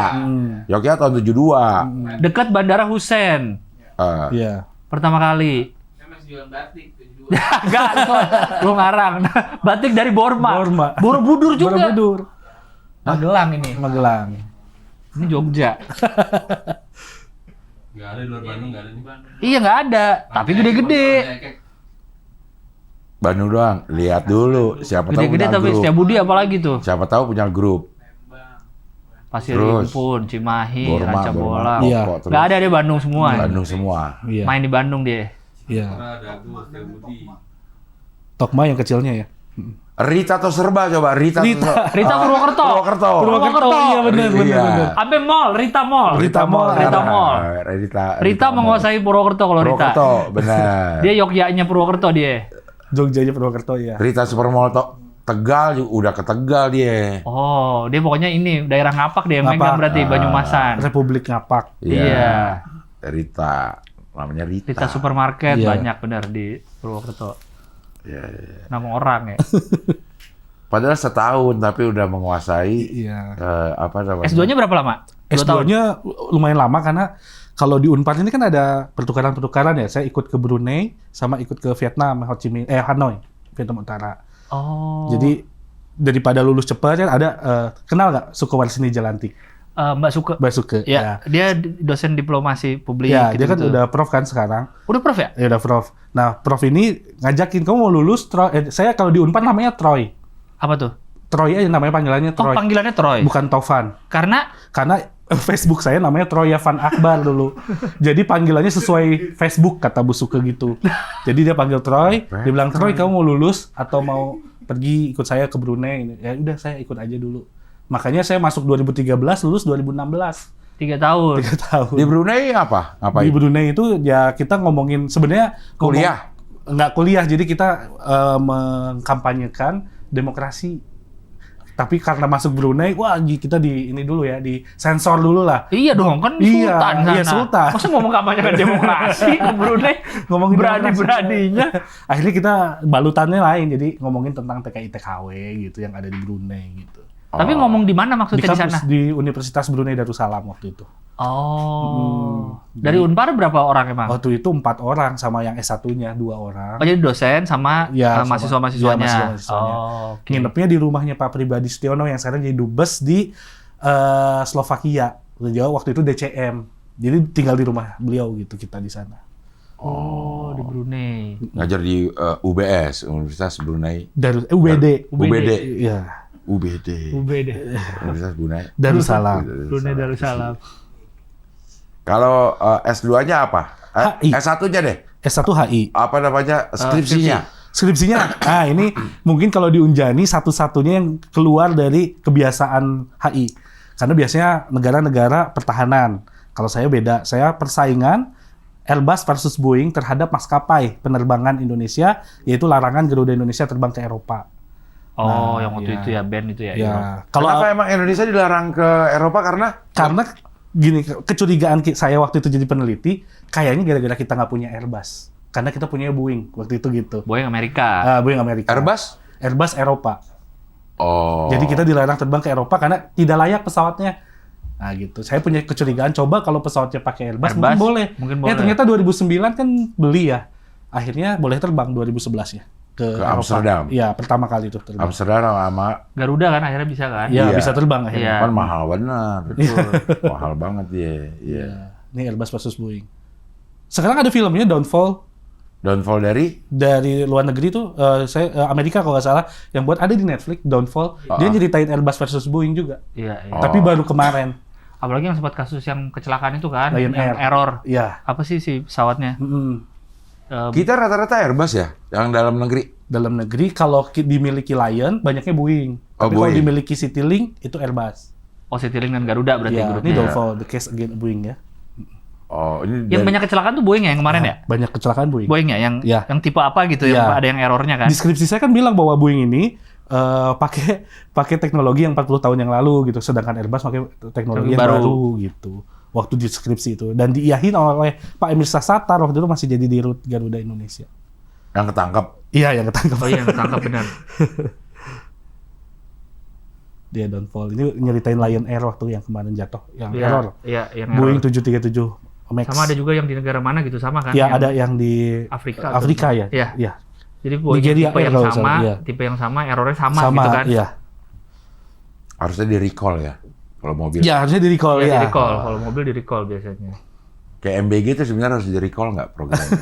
Yogya tahun 72. Dekat Bandara Husein. Iya. Pertama kali. Saya masih jualan batik 72. Enggak, lu ngarang. Batik dari Borma. Borma. Borobudur juga. Borobudur. Magelang ini. Magelang. Ini Jogja. Nggak ada di luar Bandung, nggak ada di Bandung. Iya nggak ada, tapi gede-gede. Bandung doang. Lihat dulu, siapa tahu Gede-gede punya tapi grup. Setiabudi apalagi tuh. Siapa tahu punya grup. Pasir Terus. Impun, Cimahi, Borma, Ranca Bola. Iya. Pokok, terus Nggak ada di Bandung semua. Bandung semua. Iya. Main di Bandung dia. Iya. Ada Agus, ada Budi. Tokma yang kecilnya ya. Rita atau Serba coba, Rita. Rita Purwokerto. Purwokerto. Purwokerto. Iya benar Iya. benar benar. Sampai mall, Rita Mall. Rita Mall. Rita Mall. Rita Mall. menguasai Purwokerto kalau Rita. Purwokerto, benar. Dia Yogyanya Purwokerto dia. Jogjanya Purwokerto ya. Rita Supermall Tegal juga udah ke Tegal dia. Oh, dia pokoknya ini daerah Ngapak dia yang Ngapak. megang berarti Banyumasan. Republik Ngapak. Iya. Rita, namanya Rita. Rita Supermarket Iya. banyak benar di Purwokerto. Iya. Nama orang ya. Padahal setahun tapi udah menguasai Iya. apa namanya? S2-nya berapa lama? 2 tahun. S2-nya lumayan lama karena kalau di Unpad ini kan ada pertukaran-pertukaran ya. Saya ikut ke Brunei sama ikut ke Vietnam, Hanoi, Vietnam Utara. Oh. Jadi daripada lulus cepat kan ada kenal nggak Sukowarsini Jalantik? Mbak Suke. Mbak Suke. Ya, dia dosen diplomasi publik. Ya, dia kan gitu-gitu. udah prof kan sekarang. Udah prof ya? Ya udah prof. Nah, prof ini ngajakin kamu mau lulus saya kalau di Unpad namanya Troy. Apa tuh? Troy aja namanya panggilannya Oh, Troy. panggilannya Troy. Bukan Tovan. Karena Karena Facebook saya namanya Troy Van Akbar dulu. Jadi panggilannya sesuai Facebook kata Bu Suke gitu. Jadi dia panggil Troy, dia bilang Troy kamu mau lulus atau mau pergi ikut saya ke Brunei? Ya udah saya ikut aja dulu. Makanya saya masuk 2013, lulus 2016. 3 tahun. 3 tahun. Di Brunei apa? Di Ngapain? Brunei itu ya kita ngomongin sebenarnya Kuliah? Nggak kuliah, jadi kita mengkampanyekan demokrasi. Tapi karena masuk Brunei, wah kita di ini dulu ya, di sensor dulu lah. Iya dong, kan Iya, Sultan sana. iya, Sultan. Masa ngomong kampanye demokrasi ke Brunei? Ngomongin berani-beraninya. Akhirnya kita balutannya lain, jadi ngomongin tentang TKI TKW gitu yang ada di Brunei gitu. Tapi ngomong di mana maksudnya di sana? kampus di Universitas Brunei Darussalam waktu itu. Oh. Dari Unpar berapa orang emang? Waktu itu 4 orang sama yang S1-nya 2 orang. Oh, jadi dosen sama Ya, sama- mahasiswa-mahasiswanya. ya, mahasiswa-mahasiswanya. Oh, oke. Nginepnya di rumahnya Pak Pribadi Setiono yang sekarang jadi dubes di Slovakia. Beliau waktu itu DCM. Jadi tinggal di rumah beliau gitu kita di sana. Oh, di Brunei. Ngajar di UBS, Universitas Brunei. UBD. UBD. Iya. UBD. UBD. Universitas Brunei. Darussalam. Brunei Darussalam. Kalau S2-nya apa? HI. S1-nya deh. S1 HI. Apa namanya? Skripsinya. Skripsinya, ini mungkin kalau di Unjani satu-satunya yang keluar dari kebiasaan HI. Karena biasanya negara-negara pertahanan. Kalau saya beda, saya persaingan Airbus versus Boeing terhadap maskapai penerbangan Indonesia, yaitu larangan Garuda Indonesia terbang ke Eropa. Oh, Nah, yang waktu iya. itu ya, band itu ya. Ya, Kalau kalau emang Indonesia dilarang ke Eropa karena gini, kecurigaan saya waktu itu jadi peneliti, kayaknya gara-gara kita nggak punya Airbus. Karena kita punya Boeing waktu itu gitu. Boeing Amerika. Boeing Amerika. Airbus Eropa. Oh. Jadi kita dilarang terbang ke Eropa karena tidak layak pesawatnya. Nah gitu. Saya punya kecurigaan, coba kalau pesawatnya pakai Airbus, mungkin boleh. Mungkin Ya boleh. ternyata 2009 kan beli ya. Akhirnya boleh terbang 2011 ya. Ke Eropa. Amsterdam. Iya, pertama kali itu terbang. Amsterdam sama Garuda kan akhirnya bisa kan? Iya, Iya. bisa terbang akhirnya. Iya. kan mahal benar. Mahal banget ya. Iya. Ini Airbus versus Boeing. Sekarang ada filmnya Downfall Downfall dari luar negeri tuh, Amerika kalau nggak salah, yang buat ada di Netflix, Downfall. Dia nyeritain Airbus versus Boeing juga. Iya, iya. Tapi baru kemarin. Apalagi yang sempat kasus yang kecelakaan itu kan, Lion yang Air. error. Iya. Apa sih si pesawatnya? Kita rata-rata Airbus ya, yang dalam negeri. Dalam negeri kalau dimiliki Lion, banyaknya Boeing. Oh, Tapi kalau Boeing. dimiliki Citylink, itu Airbus. Oh, Citylink dan Garuda berarti Iya, grupnya. ini Downfall, the case against Boeing ya. Oh, ini Yang banyak kecelakaan tuh Boeing ya yang kemarin ya? Banyak kecelakaan Boeing. Boeing ya, yang Iya. yang tipe apa gitu, Iya. yang ada yang errornya kan? Deskripsi saya kan bilang bahwa Boeing ini pakai teknologi yang 40 tahun yang lalu gitu, sedangkan Airbus pakai teknologi yang baru gitu. Waktu deskripsi itu dan diiyahin oleh Pak Emir Sassatar waktu itu masih jadi dirut Garuda Indonesia. yang ketangkep. Iya, yang ketangkep. Oh iya, ketangkap benar. Dia Downfall. Ini nyeritain Lion Air waktu yang kemarin jatuh, yang Iya, error. iya, yang Boeing error. 737 Max. Sama ada juga yang di negara mana gitu sama kan? Ya, Yang ada yang di Afrika. Afrika ya. Iya. Iya. Jadi Boeing Nigeria tipe Air yang kalau sama, salah, iya. tipe yang sama, errornya sama, Sama, gitu kan? iya. Harusnya di recall ya, kalau mobil. Ya, harusnya di recall Iya, ya. di recall. Kalau mobil di recall biasanya. Kayak MBG itu sebenarnya harus di recall nggak programnya?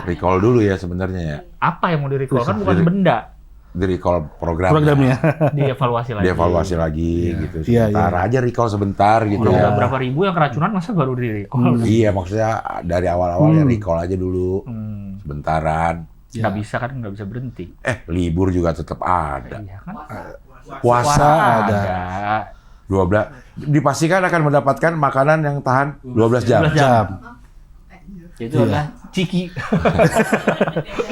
Recall dulu ya sebenarnya ya. Apa yang mau di recall? Kan bukan benda. Di recall programnya. Programnya. Dievaluasi lagi. Dievaluasi lagi gitu. Iya, Sebentar aja recall sebentar gitu Udah ya. berapa ribu yang keracunan masa baru di recall? Iya, maksudnya dari awal-awal ya recall aja dulu. Sebentaran. Nggak bisa kan, nggak bisa berhenti. Libur juga tetap ada. Iya kan? Puasa ada. 12. Ada. Dipastikan akan mendapatkan makanan yang tahan 12 jam. 12 jam. Itu adalah ciki.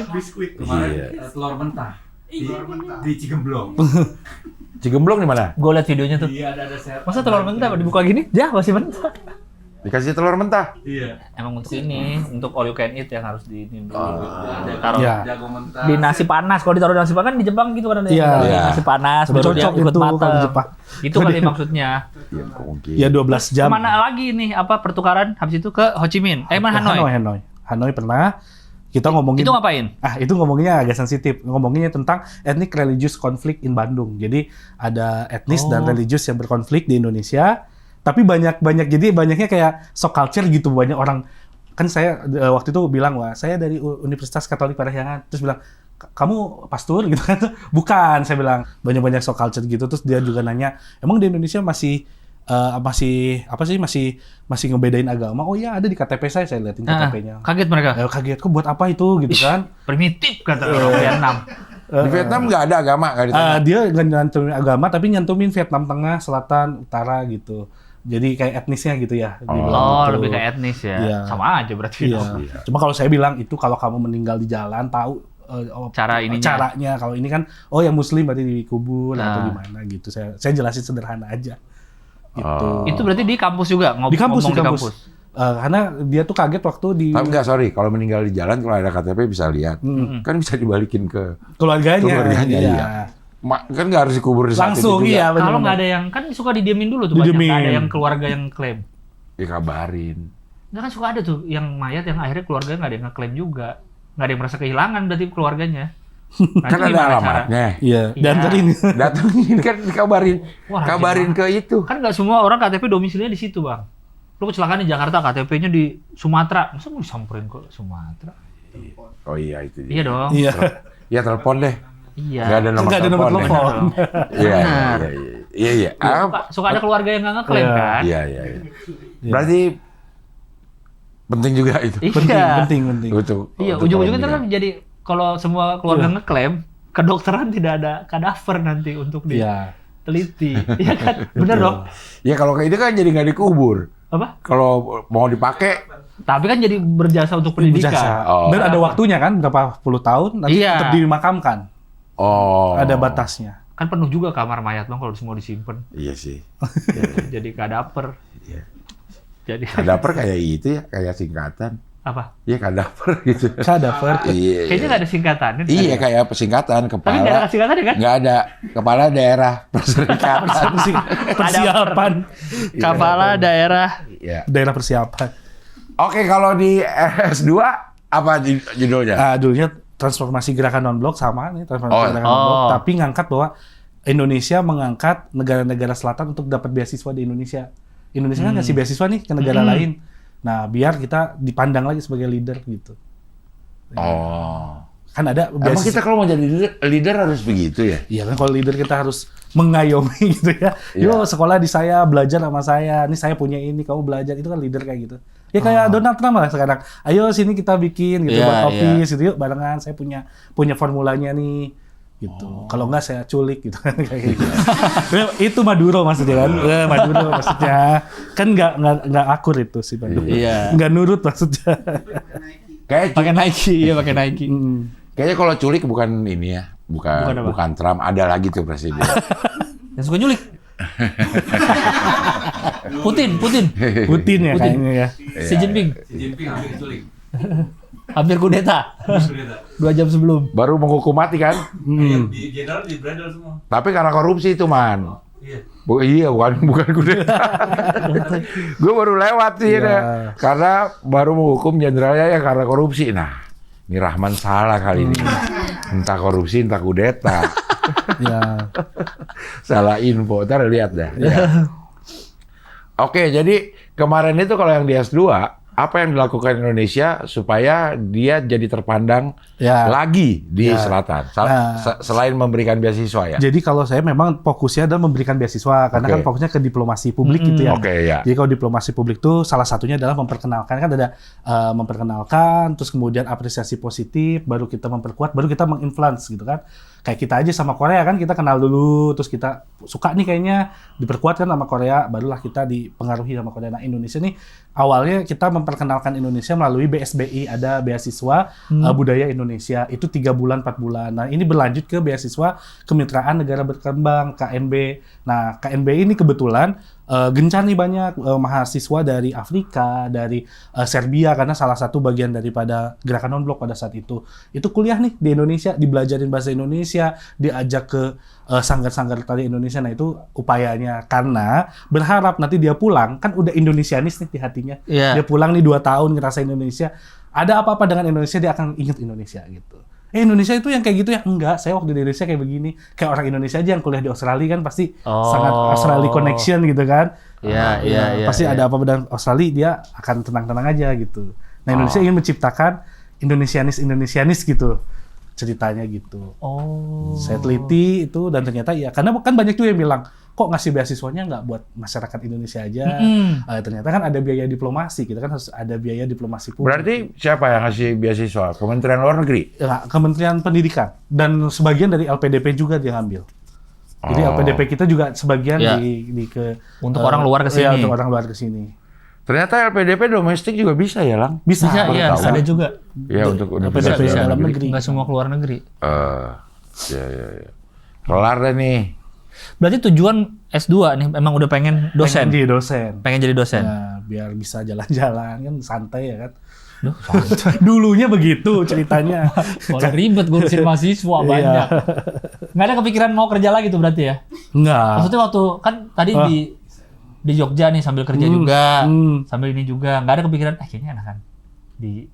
Biskuit Iya. telur mentah. Di Cigemblong. Cigemblong di mana? Gue liat videonya tuh. Iya, ada set. Masa telur mentah dibuka gini? Ya, masih mentah. Dikasih telur mentah. Iya. Emang untuk ini, untuk all you can eat yang harus di ini dulu. Taruh Iya. Jago mentah. di nasi panas. Kalau ditaruh di nasi panas kan di Jepang gitu kan ada Iya. yang taruh di Iya. nasi panas Lebih baru dia cocok ikut itu kalau di mateng. Jepang. Itu kali maksudnya. Ya, mungkin. Ya 12 jam. Kemana lagi nih apa pertukaran habis itu ke Ho Chi Minh? Mana Hanoi? Hanoi pernah. Kita ngomongin Itu ngapain? itu ngomonginnya agak sensitif. Ngomonginnya tentang ethnic religious conflict in Bandung. Jadi ada etnis dan religius yang berkonflik di Indonesia. Tapi banyak jadi banyaknya kayak shock culture gitu, banyak orang. Kan saya waktu itu bilang, wah saya dari Universitas Katolik Parahyangan, terus bilang kamu pastor gitu kan? Bukan, saya bilang banyak shock culture gitu. Terus dia juga nanya, emang di Indonesia masih ngebedain agama? Oh iya, ada di KTP saya liatin KTP-nya. Kaget mereka. Kaget, kok buat apa itu gitu kan? Primitif kata orang Vietnam. Di Vietnam nggak ada agama, nggak ditanya. Dia nggak nyantumin agama, tapi nyantumin Vietnam Tengah, Selatan, Utara gitu. Jadi kayak etnisnya gitu ya. dibilang Oh, gitu. lebih ke etnis ya. Iya. Sama aja berarti. Iya. Cuma kalau saya bilang itu kalau kamu meninggal di jalan tahu caranya. Kalau ini kan yang Muslim berarti dikubur atau gimana gitu. Saya jelasin sederhana aja. Gitu. Itu berarti di kampus juga Di kampus, ngomong di kampus. Karena dia tuh kaget waktu di Tapi enggak, sorry, kalau meninggal di jalan kalau ada KTP bisa lihat. Kan bisa dibalikin ke keluarganya. iya. Kan nggak harus dikubur di saat Langsung itu juga. iya. Kalau bener-bener. nggak ada yang kan suka didiemin dulu tuh banyak. Didiemin. Nggak ada yang keluarga yang klaim. Dikabarin. Nah kan suka ada tuh yang mayat yang akhirnya keluarganya nggak ada yang ngeklaim juga. Nggak ada yang merasa kehilangan berarti keluarganya. Nah, Kan itu ada gimana alamatnya. Iya. Dan Iya. ini Datangin kan dikabarin. Wah, rajin Kabarin ke itu. Kan nggak semua orang KTP domisilinya di situ, Bang. Lu kecelakaan di Jakarta, KTP-nya di Sumatera. Masa mau disamperin ke Sumatera? Oh iya itu Iya dia. dong. iya. Ya telepon deh. Iya. Nggak ada nomor Nggak ada nomor telepon. telepon. Iya, Benar. iya. Suka ada keluarga yang nggak ngeklaim Iya. kan? Iya. Berarti penting juga itu. Iya. Penting. Untuk Iya, untuk ujung-ujungnya kalau kan jadi kalau semua keluarga ngeklaim, kedokteran tidak ada kadaver nanti untuk Iya. diteliti. Iya kan? Bener dong? Ya kalau kayak itu kan jadi nggak dikubur. Apa? Kalau mau dipakai, Tapi kan jadi berjasa untuk pendidikan. Berjasa. Oh. Dan ada waktunya kan, berapa puluh tahun, nanti Iya. tetap dimakamkan. oh. Ada batasnya. Kan penuh juga kamar mayat bang kalau semua disimpan. Iya sih. Jadi kadaver. Iya. Jadi Kadaver kayak itu ya, kayak singkatan. apa? Iya kadaver gitu. Cadaver. Iya. Kayaknya nggak ada singkatannya. Iya kayak singkatan Tapi nggak ada kepala. singkatannya kan? Nggak ada kepala daerah perserikatan. Persiapan. Kepala daerah. Iya. Daerah persiapan. Oke kalau di S2 apa judulnya? Dulunya transformasi gerakan non-blok sama nih, transformasi Oh. gerakan non-blok. Oh. Tapi ngangkat bahwa Indonesia mengangkat negara-negara selatan untuk dapat beasiswa di Indonesia. Indonesia kan ngasih beasiswa nih ke negara lain. Nah, biar kita dipandang lagi sebagai leader gitu. Oh. Kan ada Emang beasiswa. kita kalau mau jadi leader harus begitu ya? Iya kan kalau leader kita harus mengayomi gitu ya. Iya. Yo sekolah di saya, belajar sama saya. Ini saya punya ini, kamu belajar. Itu kan leader kayak gitu. Ya kayak Donald Trump lah sekarang. Ayo sini kita bikin gitu Iya, buat office gitu yuk barengan. Saya punya formulanya nih. Gitu. Kalau enggak saya culik gitu kan kayak gitu. Itu Maduro maksudnya kan. Maduro maksudnya. Kan enggak akur itu sih Maduro. Iya. Enggak nurut maksudnya. Pakai Nike, iya pakai Nike. Kayaknya kalau culik bukan ini ya, Bukan apa? bukan Trump, ada lagi tuh presiden. Yang suka nyulik. Putin. Putin ya kayaknya ya. Xi Jinping. Jinping hampir diculik. Hampir kudeta. Berita. 2 jam sebelum. Baru menghukum mati kan? Di general di bradel semua. Tapi karena korupsi itu man. Iya. Iya bukan kudeta. Gue baru lewat sih Iya. karena baru menghukum jenderalnya ya karena korupsi. Nah, ini Rahman salah kali ini. Entah korupsi, entah kudeta. Ya. Salah info, ntar lihat dah. Ya. Oke, jadi kemarin itu kalau yang di S2, apa yang dilakukan Indonesia supaya dia jadi terpandang Ya. lagi di Ya. selatan, Nah. selain memberikan beasiswa ya? Jadi kalau saya memang fokusnya adalah memberikan beasiswa karena Oke. kan fokusnya ke diplomasi publik gitu ya. Oke, ya. Jadi kalau diplomasi publik itu salah satunya adalah memperkenalkan kan ada memperkenalkan, terus kemudian apresiasi positif, baru kita memperkuat, baru kita menginfluence gitu kan. Kayak kita aja sama Korea kan kita kenal dulu, terus kita suka nih kayaknya diperkuat kan sama Korea, barulah kita dipengaruhi sama Korea. Nah Indonesia nih awalnya kita memperkenalkan Indonesia melalui BSBI, ada beasiswa budaya Indonesia itu 3 bulan 4 bulan. Nah ini berlanjut ke beasiswa kemitraan negara berkembang KNB. Nah KNB ini kebetulan gencar nih banyak mahasiswa dari Afrika, dari Serbia karena salah satu bagian daripada gerakan non-blok pada saat itu kuliah nih di Indonesia, dibelajarin bahasa Indonesia, diajak ke sanggar-sanggar tari Indonesia. Nah itu upayanya karena berharap nanti dia pulang kan udah Indonesianis nih di hatinya. Iya. Dia pulang nih 2 tahun ngerasain Indonesia. Ada apa-apa dengan Indonesia dia akan ingat Indonesia gitu. Indonesia itu yang kayak gitu ya? Enggak, saya waktu di Indonesia kayak begini. Kayak orang Indonesia aja yang kuliah di Australia kan pasti sangat Australia connection gitu kan. Iya. Pasti ada apa-apa dengan Australia dia akan tenang-tenang aja gitu. Nah Indonesia ingin menciptakan Indonesianis gitu ceritanya gitu. Oh. Saya teliti itu dan ternyata ya karena kan banyak tuh yang bilang kok ngasih beasiswanya nggak buat masyarakat Indonesia aja. Ternyata kan ada biaya diplomasi, kita kan harus ada biaya diplomasi publik. Berarti siapa yang ngasih beasiswa? Kementerian Luar Negeri? Ya, Kementerian Pendidikan dan sebagian dari LPDP juga dia ambil. Jadi Oh. LPDP kita juga sebagian Ya. di ke Untuk orang luar ke ya, sini. untuk orang luar ke sini. Ternyata LPDP domestik juga bisa ya, Lang? Bisa, Iya, tahu. ada juga. Ya untuk LPDP universitas dalam negeri. Nggak semua ke luar negeri. Ya. Kelar deh nih. Berarti tujuan S2 nih emang udah pengen dosen. Pengen jadi dosen. Pengen jadi dosen. Ya, biar bisa jalan-jalan kan santai ya kan. Dulunya begitu ceritanya. Kalau ribet ngurusin mahasiswa banyak. Nggak ada kepikiran mau kerja lagi tuh berarti ya? Enggak. Maksudnya waktu kan tadi di Jogja nih sambil kerja juga, sambil ini juga. Nggak ada kepikiran, kayaknya enakan di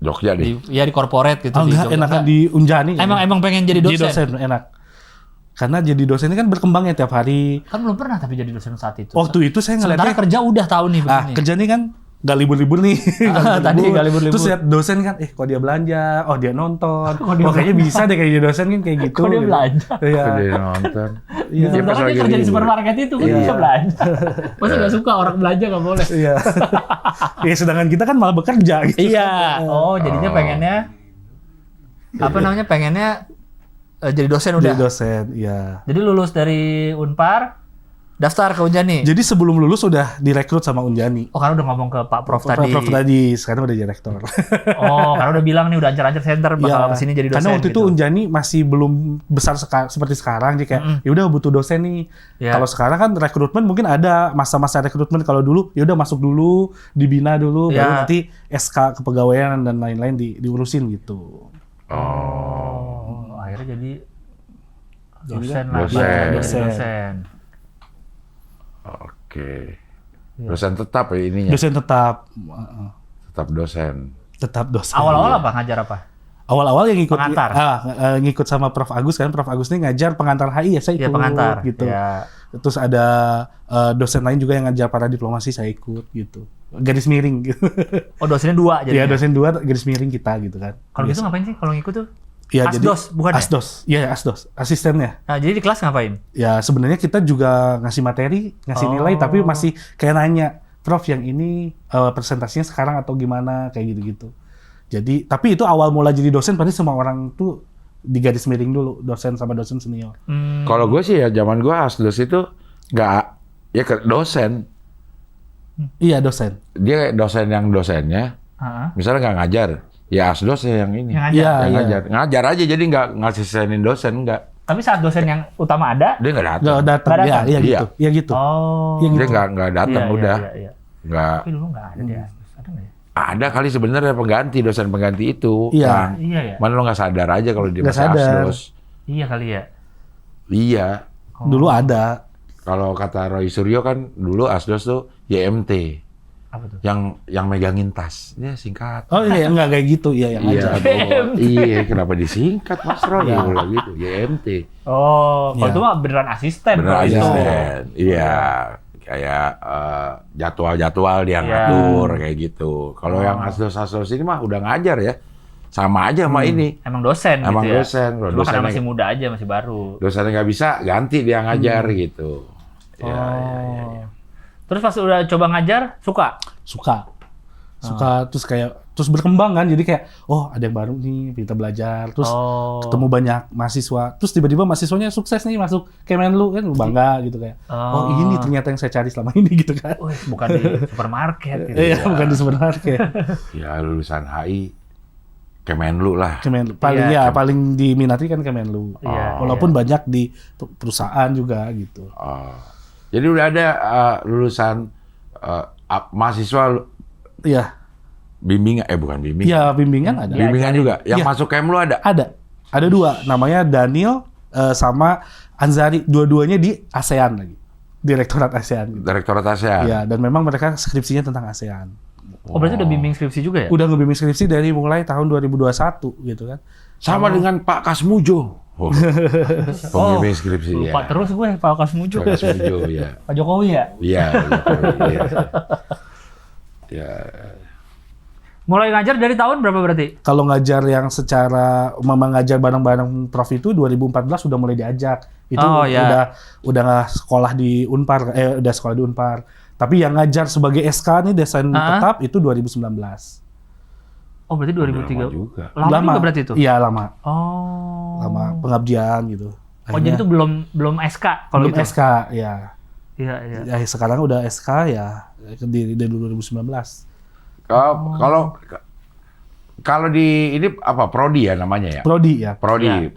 Jogja deh. ya di corporate gitu. Oh, di enggak, Jogja. enakan di Unjani. Emang pengen jadi Jadi dosen. dosen enak. Karena jadi dosen ini kan berkembangnya tiap hari. Kan belum pernah tapi jadi dosen saat itu. Waktu itu saya Sementara ngeliatnya kerja udah tahu nih begini. kerja nih kan nggak libur-libur nih. Tadi nggak libur-libur. Terus lihat dosen kan, kok dia belanja, dia nonton. Kayaknya bisa deh kayak jadi dosen kan kayak gitu. Kok dia belanja? Iya. Dia nonton. Iya. Dia pas Sementara lagi dia kerja di libur. supermarket itu kan bisa belanja. Masa nggak suka orang belanja nggak boleh? Iya. Sedangkan kita kan malah bekerja gitu. Iya. Oh, jadinya pengennya apa namanya pengennya jadi dosen udah. Jadi dosen, iya. Jadi lulus dari Unpar, daftar ke Unjani. Jadi sebelum lulus udah direkrut sama Unjani. Oh, karena udah ngomong ke Pak Prof tadi. Prof tadi, sekarang udah direktor. Oh, karena udah bilang nih udah ancar-ancar center bakal kesini jadi dosen. Karena waktu itu gitu. Unjani masih belum besar seperti sekarang, jadi kayak ya udah butuh dosen nih. Iya. Kalau sekarang kan rekrutmen mungkin ada masa-masa rekrutmen. Kalau dulu ya udah masuk dulu, dibina dulu, Iya. baru nanti SK kepegawaian dan lain-lain diurusin gitu. Oh, akhirnya jadi dosen Jadi lagi. dosen. Jadi Dosen. dosen. Oke. Iya. Dosen tetap ya ininya. Dosen tetap, Tetap dosen. tetap dosen. Awal-awal apa ngajar apa? Awal-awal yang ngikut Pengantar. ngikut sama Prof Agus kan. Prof Agus ini ngajar pengantar HI ya, saya Iya, ikut pengantar. gitu. Ya. Terus ada dosen lain juga yang ngajar para diplomasi, saya ikut gitu. Garis miring gitu. Oh, dosennya 2 jadi. Iya, dosen 2 garis miring kita gitu kan. Kalau gitu ngapain sih kalau ngikut tuh? Ya, Asdos, bukan ya? Asdos. Iya, Asdos. Asistennya. Nah, jadi di kelas ngapain? Ya, sebenarnya kita juga ngasih materi, ngasih nilai, tapi masih kayak nanya, Prof yang ini presentasinya sekarang atau gimana, kayak gitu-gitu. Jadi, tapi itu awal mula jadi dosen, pasti semua orang tuh di garis miring dulu, dosen sama dosen senior. Kalau gue sih ya zaman gue asdos itu nggak ya ke dosen. Iya, dosen. Dia dosen yang dosennya, Heeh. misalnya nggak ngajar, ya asdos yang ini. Yang ngajar. Iya, Yang iya. ngajar. Ngajar aja jadi nggak ngasistenin dosen nggak. Tapi saat dosen yang utama ada? Dia nggak datang. Nggak datang. Nggak Iya, datang? iya Iya. gitu. Iya gitu. Oh. Iya, Dia nggak datang Iya, udah. Iya, iya. Nggak Tapi dulu nggak ada dia. Ada nggak ya? ada kali sebenarnya pengganti dosen pengganti itu. Iya. Nah, Iya ya. mana lo nggak sadar aja kalau dia Nggak masih sadar. asdos. Iya kali ya. Iya. Oh. Dulu ada. Kalau kata Roy Suryo kan dulu asdos tuh YMT. Apa tuh? Yang megangin tas. Ya singkat. Oh iya, nggak kayak gitu. Iya, yang Iya, ngajar. iya, kenapa disingkat Mas Roy? Dia bilang gitu, YMT. Oh, kalau Iya. itu mah beneran asisten. Benar kalau itu. asisten. Iya, kayak jadwal-jadwal dia Iya. ngatur kayak gitu. Kalau yang asdos-asdos ini mah udah ngajar ya. Sama aja sama ini. Emang dosen Emang gitu ya. dosen. Kalau Cuma karena dosennya- masih muda aja, masih baru. Dosennya nggak bisa, ganti dia ngajar gitu. Iya, iya, iya. Oh. Terus pas udah coba ngajar, suka? Suka terus berkembang kan, jadi kayak oh ada yang baru nih, kita belajar, terus Oh. ketemu banyak mahasiswa, terus tiba-tiba mahasiswanya sukses nih masuk Kemenlu kan, bangga gitu kayak oh ini ternyata yang saya cari selama ini gitu kan. Wih, bukan di supermarket gitu. Iya, bukan di supermarket. Ya lulusan HI, Kemenlu lah. Kemenlu paling Iya. paling diminati kan Kemenlu. Iya, Walaupun banyak di perusahaan juga gitu. Oh. Jadi udah ada lulusan mahasiswa Iya. bimbingan, bukan bimbingan. Iya, bimbingan ada. Bimbingan juga. Yang Iya. masuk Kemlu ada. Ada 2, namanya Daniel sama Anzari, dua-duanya di ASEAN lagi. Direktorat ASEAN. Gitu. Direktorat ASEAN. Iya, dan memang mereka skripsinya tentang ASEAN. Oh, berarti udah bimbing skripsi juga ya? Udah ngebimbing skripsi dari mulai tahun 2021 gitu kan. Sama dengan Pak Kasmujo. Oh. Pembimbing skripsi ya. Lupa terus gue, Pak Kasmujo. Pak Kasmujo ya. Pak Jokowi ya? Iya. Iya. Ya. Mulai ngajar dari tahun berapa berarti? Kalau ngajar yang secara memang ngajar bareng-bareng Prof itu 2014 udah mulai diajak. Itu Oh, ya. udah sekolah di Unpar, udah sekolah di Unpar. Tapi yang ngajar sebagai SK nih desain tetap itu 2019. Oh, berarti 2003. Lama juga. Lama juga berarti itu? Iya, lama. Oh. Lama pengabdian gitu. Oh, jadi itu belum SK kalau belum itu? SK, ya. Iya, iya. Ya, sekarang udah SK ya dari 2019. Kalau di ini apa prodi ya namanya ya? Prodi ya. Prodi, Ya.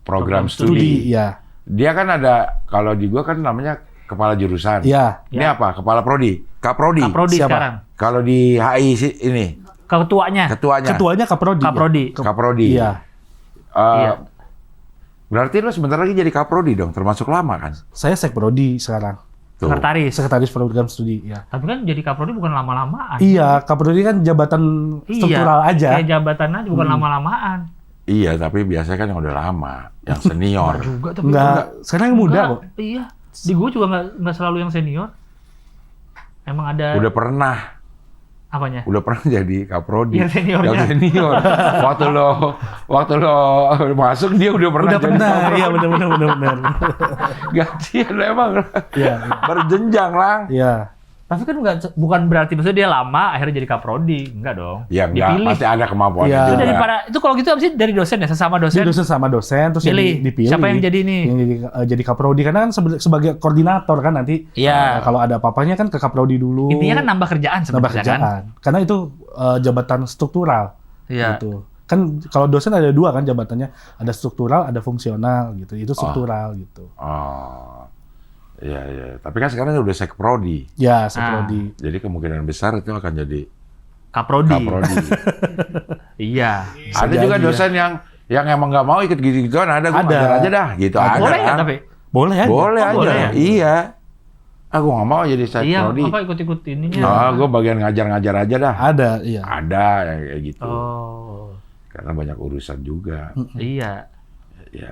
program Studi studi. ya. Dia kan ada kalau di gua kan namanya kepala jurusan. Ya. Ini apa? Kepala prodi, Kaprodi. Kaprodi Siapa? sekarang. Kalau di HI sih ini Ketuanya. ketuanya. Ketuanya Kaprodi. Kaprodi. Kaprodi. Iya. Iya. Berarti lo sebentar lagi jadi Kaprodi dong, termasuk lama kan? Saya Sekprodi sekarang. Tuh. Sekretaris. Sekretaris program studi ya. Tapi kan jadi Kaprodi bukan lama-lamaan. Iya, Kaprodi kan jabatan struktural aja. Kayak jabatan aja bukan lama-lamaan. Iya, tapi biasanya kan yang udah lama, yang senior. Juga tapi Enggak, sekarang yang muda Enggak, kok. Iya. Di gue juga nggak selalu yang senior. Emang ada Udah pernah apanya? jadi Kaprodi. Yang seniornya. Yang senior. waktu lo masuk dia udah pernah Udah jadi pernah, Kaprodi. iya benar. Gantian emang. Iya, Berjenjang lah. iya. Tapi kan bukan berarti maksudnya dia lama akhirnya jadi kaprodi, enggak dong. Ya enggak, Dipilih. pasti ada kemampuan Iya. Itu juga. itu kalau gitu apa sih dari dosen ya, sesama dosen. Dia dosen sama dosen terus Pilih. dipilih. Siapa yang jadi ini? Yang jadi kaprodi karena kan sebagai koordinator kan nanti. Iya. Kalau ada apa-apanya kan ke kaprodi dulu. Intinya kan nambah kerjaan nambah sebenarnya kan. kerjaan. Karena itu jabatan struktural. Iya. Gitu. Kan kalau dosen ada 2 kan jabatannya, ada struktural, ada fungsional gitu. Itu struktural gitu. Oh. Iya. Tapi kan sekarang udah sekprodi. Ya, seprodi. Jadi kemungkinan besar itu akan jadi Kaprodi. kaprodi. Iya. Ada jadi juga ya. dosen yang emang nggak mau ikut gitu-gituan, ada gue Ada. ngajar aja dah gitu. Ada Boleh kan? nggak tapi? Boleh aja. Boleh aja. boleh ya? Iya. Aku nggak mau jadi Iya, sekprodi. apa ikut-ikut ininya. Gue bagian ngajar-ngajar aja dah. Ada, iya. Ada yang kayak gitu. Oh. Karena banyak urusan juga. Iya. Ya.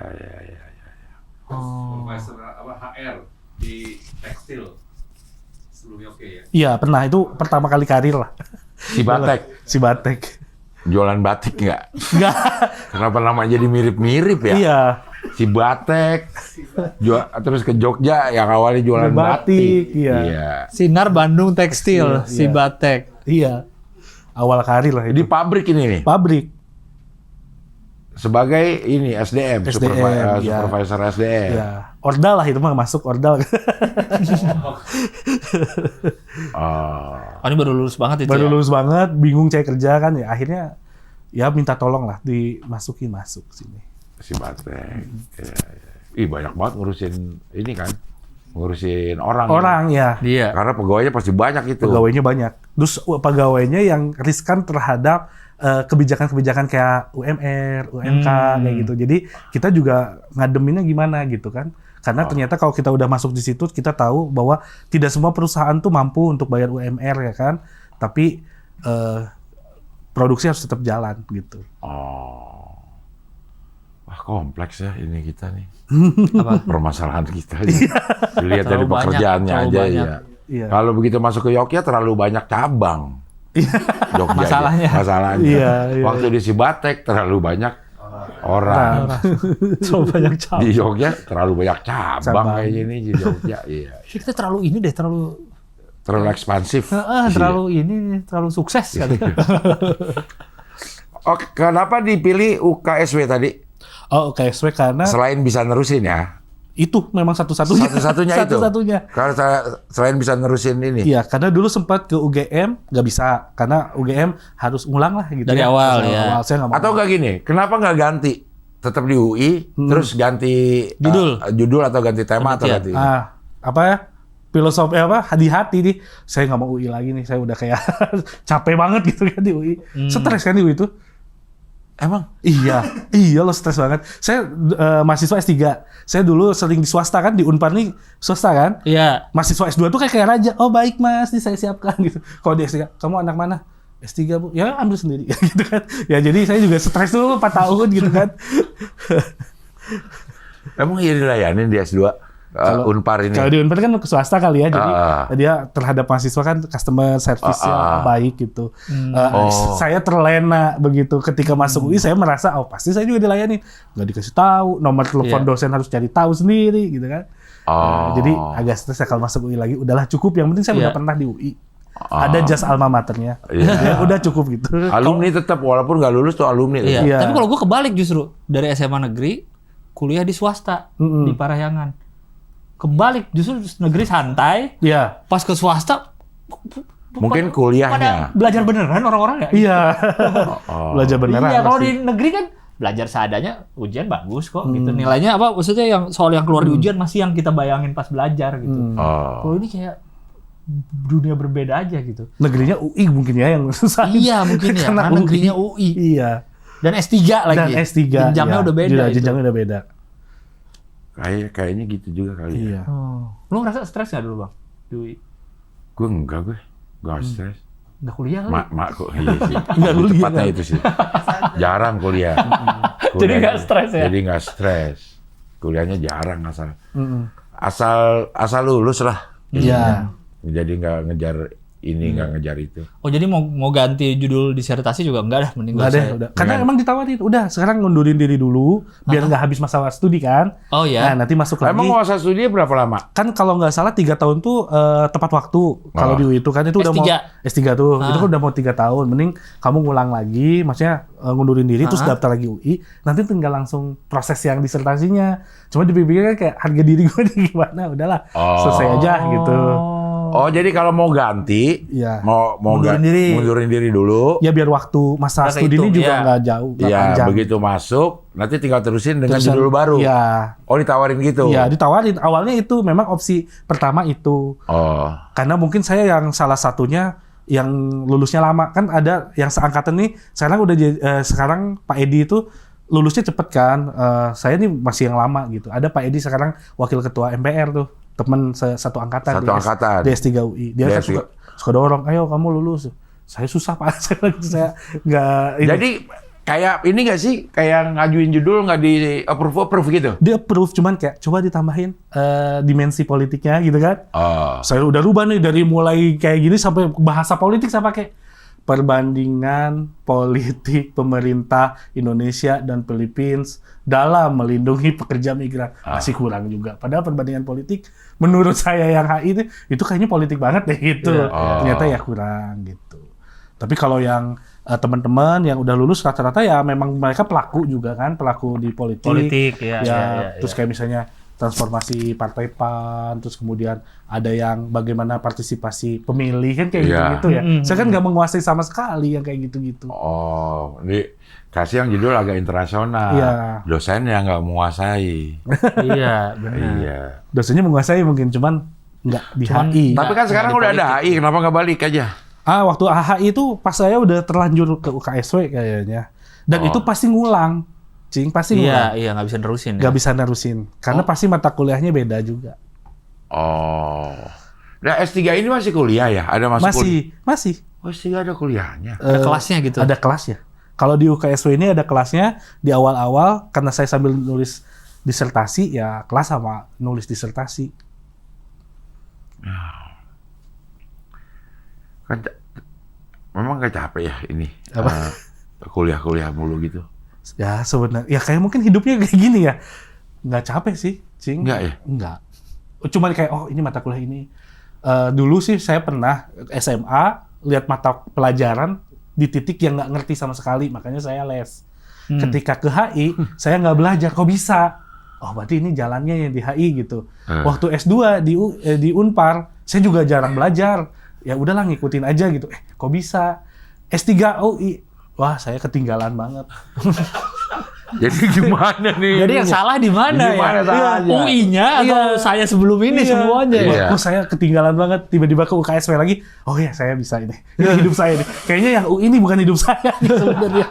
Oh. Supervisor HR di tekstil sebelumnya oke ya. Iya, pernah. Itu pertama kali karir lah. Si Batek. Si Batek. Jualan batik nggak? Enggak. Kenapa namanya jadi mirip-mirip ya? Iya. Si Batek. Terus ke Jogja yang awalnya jualan Batik, batik. iya. Sinar Bandung Tekstil, Iya, si iya. Batek. Iya. Awal karir lah Di itu. pabrik ini nih. Pabrik. Sebagai ini SDM, SDM, iya. supervisor SDM. Iya. Ordal lah itu mah masuk ordal. Oh. Oh, ini baru lulus banget itu Baru ya? lulus banget, bingung cari kerja kan ya. Akhirnya ya minta tolong lah dimasukin masuk sini. Si Batek. Ya. Ih banyak banget ngurusin ini kan. Ngurusin orang. Orang ya. Dia. Karena pegawainya pasti banyak itu. Pegawainya banyak. Terus pegawainya yang riskan terhadap kebijakan-kebijakan kayak UMR, UMK kayak gitu. Jadi kita juga ngademinnya gimana gitu kan. Karena ternyata kalau kita udah masuk di situ kita tahu bahwa tidak semua perusahaan tuh mampu untuk bayar UMR ya kan. Tapi produksi harus tetap jalan gitu. Oh. Wah kompleks ya ini kita nih. Apa? Permasalahan kita. Dilihat dari Terlalu banyak, pekerjaannya terlalu aja banyak. ya. Iya. Kalau begitu masuk ke Yogyakarta terlalu banyak cabang. Jogja Masalahnya. aja. Masalahnya. Iya. Waktu di Sibatek terlalu banyak orang. Terlalu banyak cabang. Di Jogja terlalu banyak cabang Cabang. kayaknya ini di Jogja. Iya. Kita terlalu ini deh, terlalu Ekspansif. terlalu ini terlalu sukses kan. Oke, kenapa dipilih UKSW tadi? Oh, KSW karena Selain bisa nerusin ya? itu memang satu-satunya. Satu-satunya itu? Satu-satunya. Karena selain bisa nerusin ini? Iya, karena dulu sempat ke UGM nggak bisa, karena UGM harus ulang lah gitu. Dari ya. awal, Dari ya. awal. Saya nggak mau. Atau nggak gini, kenapa nggak ganti? Tetap di UI, terus ganti judul atau ganti tema atau ganti? Apa ya? Filosofi apa? Hati-hati nih. Saya nggak mau UI lagi nih. Saya udah kayak capek banget gitu kan di UI. Stres kan di UI itu. Emang? Iya lo stres banget. Saya mahasiswa S3. Saya dulu sering di swasta kan, di Unpar nih swasta kan. Iya. Mahasiswa S2 tuh kayak raja. Oh baik mas, nih saya siapkan gitu. Kalau di S3, kamu anak mana? S3 bu, ya ambil sendiri gitu kan. Ya jadi saya juga stres dulu 4 tahun gitu kan. Emang iya dilayanin di S2? Unpar ini? Kalau di Unpar kan ke swasta kali ya, jadi dia terhadap mahasiswa kan customer service-nya baik gitu. Saya terlena begitu ketika masuk UI, saya merasa oh pasti saya juga dilayani. Nggak dikasih tahu, nomor telepon dosen harus cari tahu sendiri gitu kan. Jadi agak stres ya kalau masuk UI lagi. Udahlah cukup, yang penting saya udah pernah di UI. Ada jas alma maternya. Ya, udah cukup gitu. Alumni tetap, walaupun nggak lulus tuh alumni. Iya. Iya. Tapi kalau gue kebalik justru dari SMA negeri kuliah di swasta di Parahyangan. Kebalik justru negeri santai. Iya. Pas ke swasta Mungkin pada kuliahnya. belajar beneran orang-orang ya. Iya. Belajar beneran. Iya, kalau pasti. di negeri kan belajar seadanya, ujian bagus kok gitu. Nilainya apa? Maksudnya yang soal yang keluar di ujian masih yang kita bayangin pas belajar gitu. Kalau ini kayak dunia berbeda aja gitu. Negerinya UI mungkin ya yang susah. Iya, mungkin ya. Karena negerinya UI. Iya. Dan S3 lagi. Dan S3. Jenjangnya ya. udah beda. Jenjangnya udah beda. Kayaknya gitu juga kali ya. Iya. Lu ngerasa stres nggak dulu bang? Di UI? Gue enggak stres. Nggak kuliah kali? Mak kok iya sih. Nggak kuliah, Tepatnya kan? itu sih. Jarang kuliah. Jadi nggak stres ya? Jadi nggak stres. Kuliahnya jarang asal lulus lah. Iya. Jadi nggak ngejar ini, nggak ngejar itu. Oh jadi mau ganti judul disertasi juga enggak dah, mending Nggak nggak deh, usah. udah. Karena emang ditawarin, udah sekarang ngundurin diri dulu, biar nggak habis masa studi kan. Oh ya. Nah, nanti masuk lagi. Emang masa studi berapa lama? Kan kalau nggak salah 3 tahun tuh tepat waktu. Kalau di UI itu kan itu udah S3. mau S3 tuh. Itu kan udah mau 3 tahun. Mending kamu ngulang lagi, maksudnya ngundurin diri terus daftar lagi UI, nanti tinggal langsung proses yang disertasinya. Cuma dipikir kan kayak harga diri gue nih gimana, udahlah selesai aja gitu. Oh, jadi kalau mau ganti, Iya. mau mundurin diri dulu. Ya biar waktu masa Nggak studi ini kehitung, juga ya. nggak jauh, nggak Iya, panjang. begitu masuk, nanti tinggal terusin dengan Terusan- judul baru. Iya. Oh, ditawarin gitu. Iya, ditawarin. Awalnya itu memang opsi pertama itu. Oh, Karena mungkin saya yang salah satunya yang lulusnya lama. Kan ada yang seangkatan nih, sekarang Pak Edi itu lulusnya cepet kan. Saya nih masih yang lama gitu. Ada Pak Edi sekarang wakil ketua MPR tuh. Temen satu angkatan. Satu angkatan. Di S3 UI. Dia kan suka dorong, ayo kamu lulus. Saya susah Pak. Saya nggak... jadi kayak ini nggak sih? Kayak ngajuin judul nggak di approve gitu? Dia approve, cuman kayak coba ditambahin dimensi politiknya gitu kan. Oh, Saya udah rubah nih dari mulai kayak gini sampai bahasa politik saya pakai perbandingan politik pemerintah Indonesia dan Filipina dalam melindungi pekerja migran. Masih kurang juga. Padahal perbandingan politik menurut saya yang HI itu kayaknya politik banget deh gitu. Ternyata ya kurang gitu. Tapi kalau yang teman-teman yang udah lulus rata-rata ya memang mereka pelaku juga kan, pelaku di politik. Politik, ya, Terus kayak misalnya transformasi partai PAN, terus kemudian ada yang bagaimana partisipasi pemilih kan kayak Iya. gitu-gitu ya. Saya kan nggak menguasai sama sekali yang kayak gitu-gitu. oh, ini kasih yang judul agak internasional. Iya. Dosen yang nggak menguasai. Iya, benar. Iya. Dosennya menguasai mungkin, cuman nggak di HI. Tapi kan sekarang nggak di udah ada HI, kenapa nggak balik aja? Waktu HI itu pas saya udah terlanjur ke UKSW kayaknya. Dan itu pasti ngulang. Cing, pasti ngulang. Iya, nggak bisa nerusin. Nggak bisa nerusin. Karena pasti mata kuliahnya beda juga. Oh. Nah, S3 ini masih kuliah ya? Ada masuk Masih. Oh, S3 ada kuliahnya. Ada kelasnya gitu. Ada kelasnya. Kalau di UKSW ini ada kelasnya di awal-awal, karena saya sambil nulis disertasi, ya kelas sama nulis disertasi. Kan memang nggak capek ya ini. Apa? Kuliah-kuliah mulu gitu. Ya sebenarnya, ya kayak mungkin hidupnya kayak gini ya. Nggak capek sih, Cing. Nggak ya? Nggak. Cuman kayak, oh ini mata kuliah ini. Dulu sih saya pernah SMA, lihat mata pelajaran di titik yang nggak ngerti sama sekali, makanya saya les. Ketika ke HI, saya nggak belajar, kok bisa? Oh berarti ini jalannya yang di HI gitu. Waktu S2 di Unpar, saya juga jarang belajar. Ya udahlah ngikutin aja gitu. Kok bisa? S3 UI, wah saya ketinggalan banget. Jadi gimana nih? Jadi yang salah di mana Di mana ya? salahnya? UI-nya atau saya sebelum ini semuanya? Iya. Wah, saya ketinggalan banget. Tiba-tiba ke UKSW lagi. Oh ya, saya bisa ini. Ini hidup saya nih. Kayaknya yang UI ini bukan hidup saya nih sebenarnya.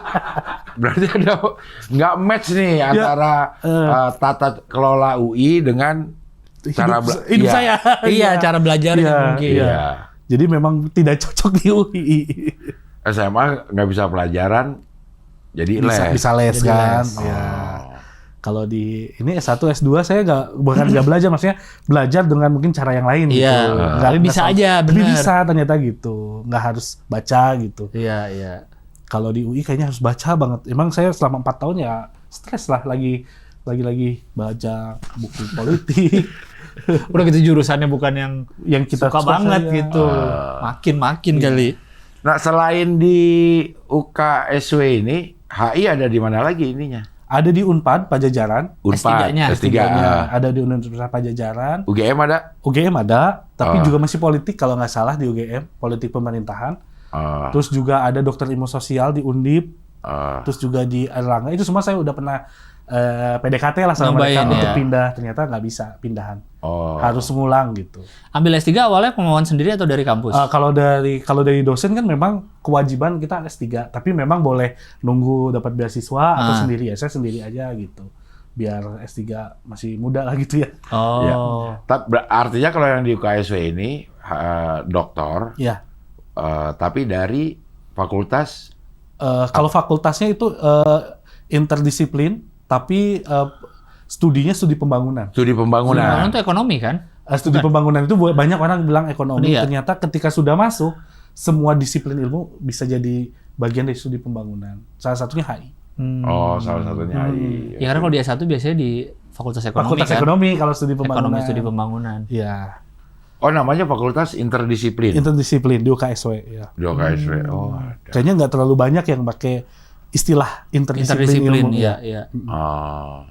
Berarti ada nggak match nih antara tata kelola UI dengan cara hidup iya. saya. Iya, cara belajarnya Iya, mungkin. Iya. Jadi memang tidak cocok di UI. SMA nggak bisa pelajaran, jadi les. Bisa les Jadi kan. les. Ya. Kalau di ini S1, S2 saya nggak belajar, maksudnya belajar dengan mungkin cara yang lain Iya, gitu. tapi bisa aja, Tapi bener. bisa ternyata gitu. Nggak harus baca gitu. Iya, iya. Kalau di UI kayaknya harus baca banget. Emang saya selama 4 tahun ya stres lah lagi baca buku politik. Udah gitu jurusannya bukan yang kita suka banget saya. gitu. Makin kali. Nah, selain di UKSW ini, HI ada di mana lagi ininya? Ada di Unpad Pajajaran. Unpad, S3-nya. S3. Ada di Universitas Pajajaran. UGM ada? UGM ada, tapi Oh. juga masih politik kalau nggak salah di UGM, politik pemerintahan. Terus juga ada dokter ilmu sosial di Undip. Terus juga di Erlangga. Itu semua saya udah pernah PDKT lah sama mereka Nyobain, untuk ya. pindah. Ternyata nggak bisa pindahan. Oh. Harus ngulang gitu. Ambil S3 awalnya kemauan sendiri atau dari kampus? Kalau dari dosen kan memang kewajiban kita S3, tapi memang boleh nunggu dapat beasiswa atau sendiri ya. Saya sendiri aja gitu. Biar S3 masih muda lah gitu ya. Oh. Ya. Artinya kalau yang di UKSW ini doktor, Ya. tapi dari fakultas Kalau fakultasnya itu interdisiplin, tapi studinya studi pembangunan. studi pembangunan. Pembangunan itu ekonomi kan? Studi pembangunan itu banyak orang bilang ekonomi. Iya. Ternyata ketika sudah masuk, semua disiplin ilmu bisa jadi bagian dari studi pembangunan. Salah satunya HI. Oh, salah satunya AI. Ya karena kalau di S1 biasanya di Fakultas Ekonomi Fakultas kan. Ekonomi kalau studi pembangunan. Ekonomi studi pembangunan. Iya. Oh, namanya Fakultas Interdisiplin. Interdisiplin di UKSW. Ya. Di OKSW. Oh, ada. Kayaknya nggak terlalu banyak yang pakai istilah interdisiplin, Interdisiplin, ilmu. iya, iya. Ah,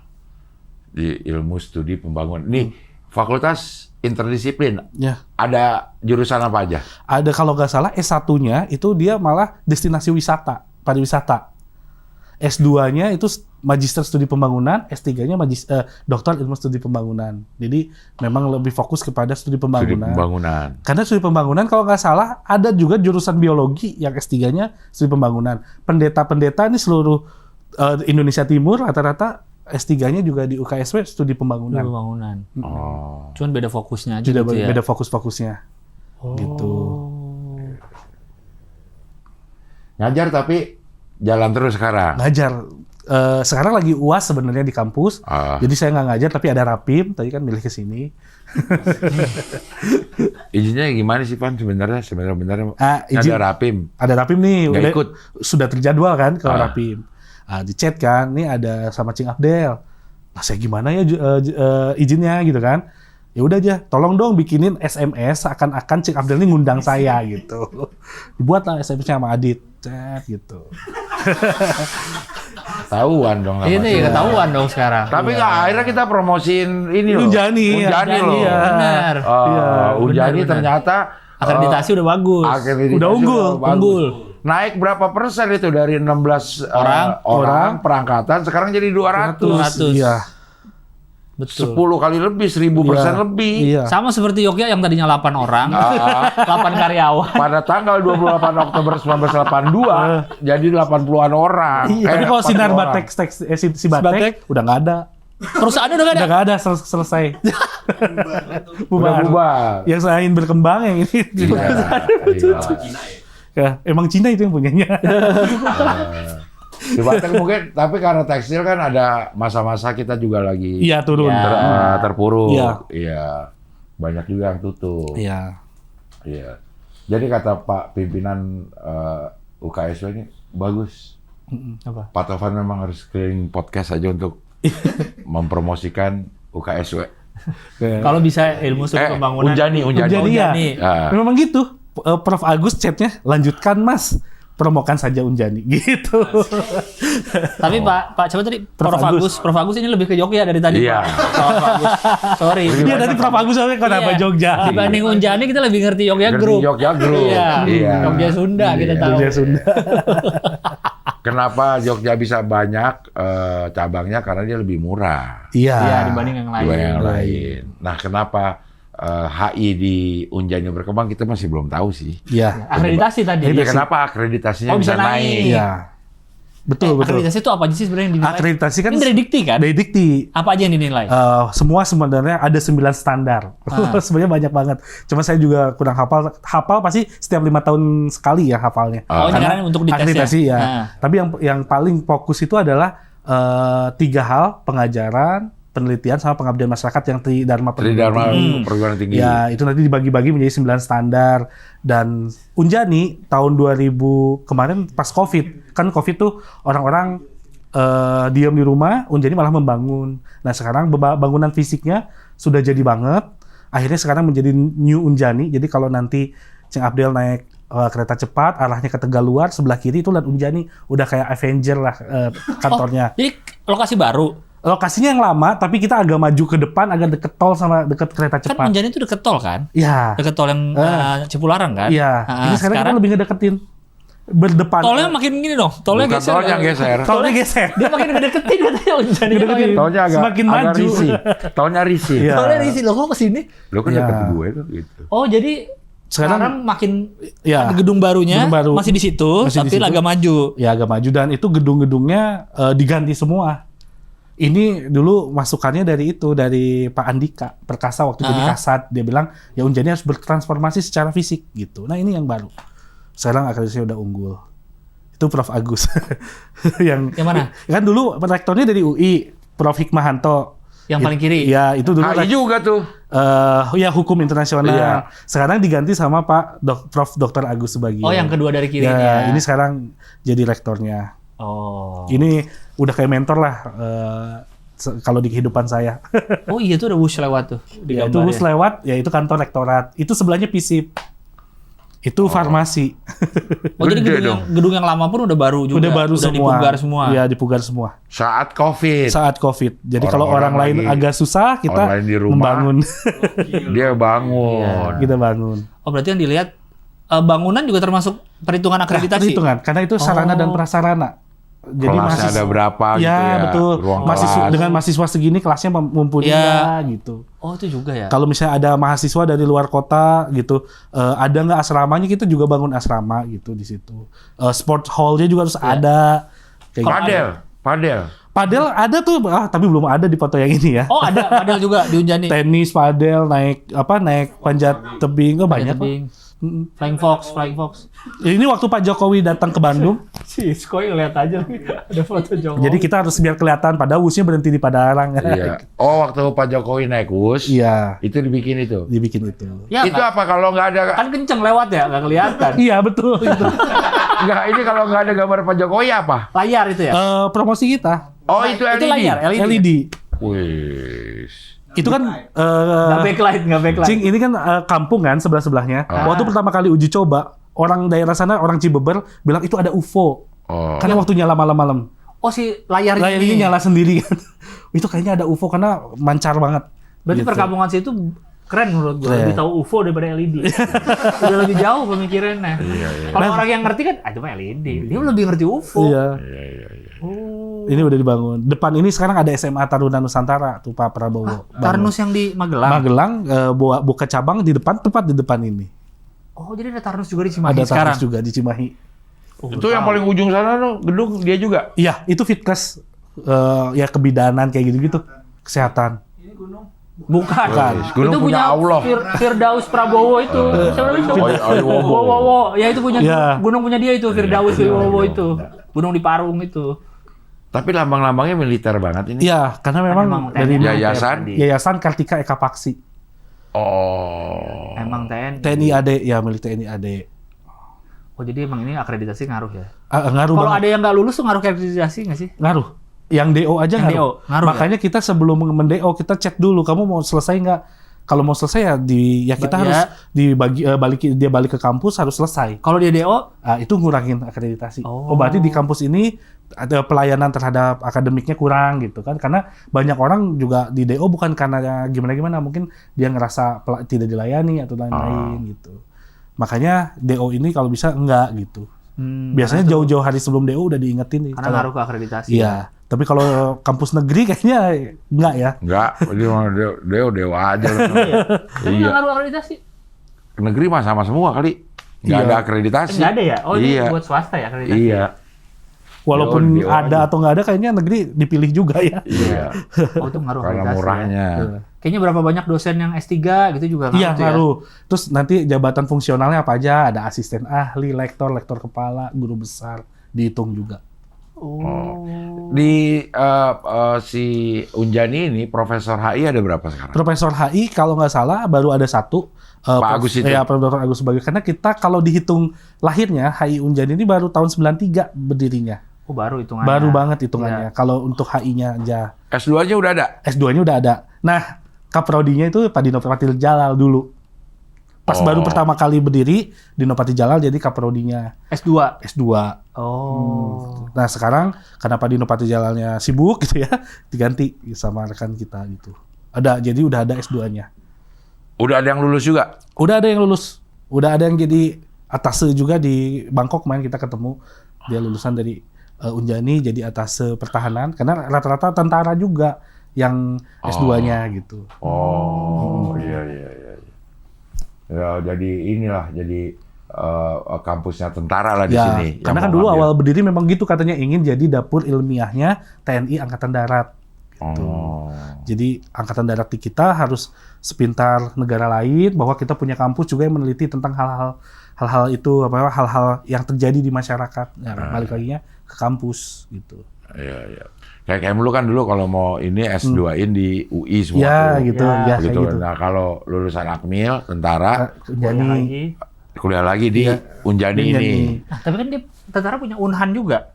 di ilmu studi pembangunan. Nih, Fakultas Interdisiplin. Ya. Ada jurusan apa aja? Ada kalau nggak salah S1-nya itu dia malah destinasi wisata, pariwisata. S2-nya itu Magister Studi Pembangunan, S3-nya Doktor Ilmu Studi Pembangunan. Jadi memang lebih fokus kepada studi Studi pembangunan. pembangunan. Karena studi pembangunan kalau nggak salah ada juga jurusan biologi yang S3-nya studi pembangunan. Pendeta-pendeta ini seluruh Indonesia Timur rata-rata S3-nya juga di UKSW studi pembangunan. Pembangunan. Oh. Cuman beda fokusnya aja Tidak gitu ya. beda fokus-fokusnya. Gitu. Ngajar tapi jalan terus sekarang. Ngajar. Sekarang lagi UAS sebenarnya di kampus. Ah. Jadi saya nggak ngajar tapi ada rapim. Tadi kan milih ke sini. Izinnya gimana sih, Pan? Sebenarnya Izin. ada rapim. Ada rapim nih. Nggak Udah, ikut. sudah terjadwal kan kalau Ah. rapim. Di chat kan. Nih ada sama Cing Abdel. Nah saya gimana ya izinnya gitu kan. Ya udah aja, tolong dong bikinin SMS seakan-akan Cing Abdel ini ngundang saya gitu. Dibuatlah SMS-nya sama Adit. Chat gitu. Tahuan dong. Iya sama nih, dia. ketahuan dong sekarang. Tapi nggak, akhirnya kita promosiin ini loh. Unjani. Unjani loh. Iya. Benar. Iya, Unjani benar. ternyata Akreditasi udah bagus. akreditasi Udah unggul, bagus. unggul. Naik berapa persen itu dari 16 orang perangkatan sekarang jadi 200. 200. Iya. Betul. 10 kali lebih, 1000% Iya. lebih. Iya. Sama seperti Yogya yang tadinya 8 orang, 8 karyawan. Pada tanggal 28 Oktober 1982 jadi 80-an orang. Tapi kalau 40 sinar orang. Batek si Batek udah nggak ada. Perusahaannya udah Udah nggak ada. nggak ada selesai. Udah bubar. Yang selain berkembang yang ini. Iya. Ya, emang Cina itu yang punyanya. Di Batek mungkin, tapi karena tekstil kan ada masa-masa kita juga lagi Iya turun. terpuruk. Iya. Iya. Banyak juga yang tutup. Iya. Iya. Jadi kata Pak pimpinan UKSW ini bagus. Apa? Pak Tovan memang harus keliling podcast aja untuk mempromosikan UKSW. Kalau bisa ilmu studi pembangunan. Unjani. Jadi ya, Ah. memang gitu. Prof Agus chatnya lanjutkan Mas. Promokan saja Unjani gitu. Tapi Pak coba tadi Prof Agus ini lebih ke Jogja dari tadi. Iya. Pak. Prof Agus. Sorry. Iya tadi Prof Agus soalnya kenapa Iya. Jogja? Dibanding Unjani kita lebih ngerti Jogja Ngerti Group. Jogja Group. Iya. Iya. Jogja Sunda kita Iya. tahu. Jogja Sunda. Kenapa Jogja bisa banyak cabangnya? Karena dia lebih murah Iya, Iya. dibanding yang lain. dibanding yang lain. Nah, kenapa HI di Unjani berkembang kita masih belum tahu sih. Iya. Akreditasi tadi. Iya, kenapa akreditasinya Oh, bisa bisa naik? naik. Iya. Betul. Akreditasi itu apa aja sih sebenarnya yang dinilai? Akreditasi kan Ini dari Dikti kan? dari Dikti. Apa aja yang dinilai? Semua sebenarnya ada 9 standar. Sebenarnya banyak banget. Cuma saya juga kurang hafal. Hafal pasti setiap 5 tahun sekali ya hafalnya. Oh, ini Karena karena untuk dites ya? akreditasi ya. Nah. Tapi yang paling fokus itu adalah 3 hal: pengajaran, penelitian, sama pengabdian masyarakat yang Tridharma Tridharma Perguruan Tinggi. perguruan tinggi. Ya, itu nanti dibagi-bagi menjadi 9 standar. Dan Unjani tahun 2000 kemarin pas COVID, kan COVID tuh orang-orang diam di rumah, Unjani malah membangun. Nah, sekarang bangunan fisiknya sudah jadi banget. Akhirnya sekarang menjadi New Unjani. Jadi kalau nanti Cing Abdel naik kereta cepat, arahnya ke Tegaluar, sebelah kiri itu lihat Unjani. Udah kayak Avenger lah kantornya. Oh, jadi lokasi baru. Lokasinya yang lama, tapi kita agak maju ke depan, agak deket tol sama deket kereta Kan cepat. Unjani itu deket tol kan? Iya. Deket tol yang Cipularang kan? Iya. Ah, Ini sekarang kita lebih ngedeketin. Berdepan. tolnya makin gini dong. Tolnya Bukan geser. tolnya geser. Tolnya geser. Dia makin ngedeketin katanya Unjani. Ngedeketin. Tolnya agak Semakin agak maju. risih. Tolnya risih. Iya. Tolnya isi loh kok kesini. Lu kan Iya. deket gue tuh gitu. Oh jadi sekarang Sekarang makin ya, gedung barunya gedung baru. masih di situ, Masih di tapi situ. agak maju. ya agak maju dan itu gedung-gedungnya diganti semua. Ini dulu masukannya dari Pak Andika Perkasa waktu jadi Kasat. Dia bilang, ya Unjani harus bertransformasi secara fisik gitu. Nah ini yang baru. Sekarang akreditasinya udah unggul. Itu Prof Agus. Yang mana? Kan dulu rektornya dari UI, Prof Hikmahanto. Yang paling kiri. Ya, itu dulu HI juga tuh. ya hukum internasional. Iya. Sekarang diganti sama Pak Prof. Dr. Agus Subagio. Oh, yang kedua dari kiri Ya, ini sekarang jadi rektornya. Oh. Ini udah kayak mentor lah kalau di kehidupan saya. Oh iya tuh ada bus lewat tuh. Di Ya, itu gambar bus lewat, ya itu kantor rektorat. Itu sebelahnya FISIP. Itu farmasi. Oh jadi Gede gedung yang lama pun udah baru juga. Udah baru semua. dipugar semua. Iya, dipugar semua. Saat COVID. Saat COVID. Jadi kalau orang Orang-orang lain lagi agak susah, kita online di rumah. membangun. Dia bangun. Kita bangun. Oh berarti yang dilihat bangunan juga termasuk perhitungan akreditasi. Perhitungan, karena itu sarana dan prasarana. Jadi Kelasnya ada berapa gitu ya, ya. betul. Ruang Mahasiswa kelas. dengan mahasiswa segini kelasnya mumpuni Ya. gitu. Oh itu juga ya. Kalau misalnya ada mahasiswa dari luar kota gitu, ada nggak asramanya, kita juga bangun asrama gitu di situ. Sport hall-nya juga harus ada. Kayak gitu. Padel. Padel ada tuh, tapi belum ada di foto yang ini ya. Oh ada padel juga di Unjani. Tenis, padel, naik panjat tebing, banyak kok. Tebing. Flying Fox. Ini waktu Pak Jokowi datang ke Bandung, Si Skoy ngeliat aja ada foto Jokowi. jadi kita harus biar kelihatan, padahal wusnya berhenti di Padalarang. Iya. Oh, waktu Pak Jokowi naik WUS, Iya, itu dibikin itu. dibikin itu. Ya, Itu apa kalau nggak ada? kan kenceng lewat ya, nggak kelihatan. Iya, betul itu. Nggak, ini kalau nggak ada gambar Pak Jokowi apa? Layar itu ya. Promosi kita Oh, itu Itu LED. layar LED. LED. Wih. Itu kan Nggak backlight. Cing, ini kan kampung kan sebelah-sebelahnya. Waktu pertama kali uji coba, orang daerah sana, orang Cibeber bilang itu ada UFO. Oh. Karena waktu nyala malam-malam. Oh si layarnya Layar ini. ini nyala sendiri kan. Itu kayaknya ada UFO karena mancar banget. Berarti Gitu. perkampungan situ keren menurut gue. Keren. Lebih tahu UFO daripada LED. Udah lebih jauh pemikirannya. Kalau orang yang ngerti kan, itu mah LED. Dia lebih ngerti UFO. Iya. Oh. Ini udah dibangun. Depan ini sekarang ada SMA Taruna Nusantara tuh Pak Prabowo. Tarnus yang di Magelang. Magelang buka cabang di depan, tepat di depan ini. Oh jadi ada Tarnus juga di Cimahi Ada sekarang. Tarnus juga di Cimahi. Oh, Itu yang paling ujung sana tuh gedung dia juga. Iya, itu Fitkes, ya kebidanan kayak gitu-gitu, kesehatan. Bukan. Gunung Itu punya Allah. Firdaus Prabowo itu. Siapa namanya? Wowo. Ya itu punya Ya. gunung punya dia itu Firdaus Wowo itu. Gunung di Parung itu. Tapi lambang-lambangnya militer banget ini. Iya, karena memang Kan dari emang Yayasan. Yayasan Kartika Eka Paksi, Oh. Emang TNI. TNI AD, ya milik TNI AD. Oh jadi emang ini akreditasi ngaruh ya? Ngaruh Kalau banget. ada yang nggak lulus tuh ngaruh ke akreditasi nggak sih? Ngaruh. Yang DO aja Yang ngaruh. DO, ngaruh ya? Makanya kita sebelum men-DO kita cek dulu, kamu mau selesai nggak? Kalau mau selesai ya kita Ya. harus dia balik ke kampus harus selesai. Kalau dia DO, Itu ngurangin akreditasi. Oh. Berarti di kampus ini ada pelayanan terhadap akademiknya kurang gitu kan? Karena banyak orang juga di DO bukan karena gimana-gimana, mungkin dia ngerasa tidak dilayani atau lain-lain gitu. Makanya DO ini kalau bisa enggak gitu. Biasanya jauh-jauh hari sebelum DO udah diingetin nih. karena ngaruh ke akreditasi. Iya. Tapi kalau kampus negeri kayaknya enggak ya. Enggak, dia dewa aja. Emang nggak Iya. ngaruh akreditasi? Negeri mah sama semua kali. Nggak Iya. ada akreditasi. Nggak ada ya? Oh ini Iya. buat swasta ya akreditasi? Iya. Walaupun DO ada aja. atau nggak ada, kayaknya negeri dipilih juga ya. Iya. Oh itu ngaruh Karena akreditasi murahnya. ya? Kayaknya berapa banyak dosen yang S3 gitu juga Iya, tuh ya? ngaruh. Terus nanti jabatan fungsionalnya apa aja? Ada asisten ahli, lektor kepala, guru besar, dihitung juga. Oh. Di si Unjani ini Profesor HI ada berapa sekarang? Profesor HI kalau nggak salah baru ada satu. Pak Agus itu? Ya, Prof. Dr. Agus Subagio. Karena kita kalau dihitung lahirnya, HI Unjani ini baru tahun 93 berdirinya. Oh baru hitungannya. Baru banget hitungannya. Kalau untuk HI-nya aja. S2-nya udah ada? S2-nya udah ada. Nah, Kaprodinya itu Pak Dino Patil Jalal dulu. Pas baru pertama kali berdiri, Dino Patil Jalal jadi Kaprodinya S2. S2. Oh. Nah, sekarang karena Pak Dino Patil Jalalnya sibuk gitu ya, diganti sama rekan kita gitu. Jadi udah ada S2-nya. Udah ada yang lulus juga? Udah ada yang lulus. Udah ada yang jadi atase juga di Bangkok, kemarin kita ketemu. Dia lulusan dari Unjani jadi atase pertahanan. Karena rata-rata tentara juga yang S2-nya gitu. Oh, iya. Ya, jadi inilah, jadi kampusnya tentara lah di Ya, sini. karena yang kan mau dulu ngambil. awal berdiri memang gitu katanya, ingin jadi dapur ilmiahnya TNI Angkatan Darat. Gitu. Oh. Jadi Angkatan Darat di kita harus sepintar negara lain, bahwa kita punya kampus juga yang meneliti tentang hal-hal itu, hal-hal yang terjadi di masyarakat. Nah, balik laginya ke kampus gitu. Iya. Kayak dulu kan kalau mau ini S2-in di UI semua Ya tuh. gitu, Ya. ya, Begitu. kayak gitu. Nah, kalau lulusan Akmil, tentara, Jadi lagi. kuliah lagi di Unjani Unjani. ini. Nah, tapi kan dia tentara punya Unhan juga.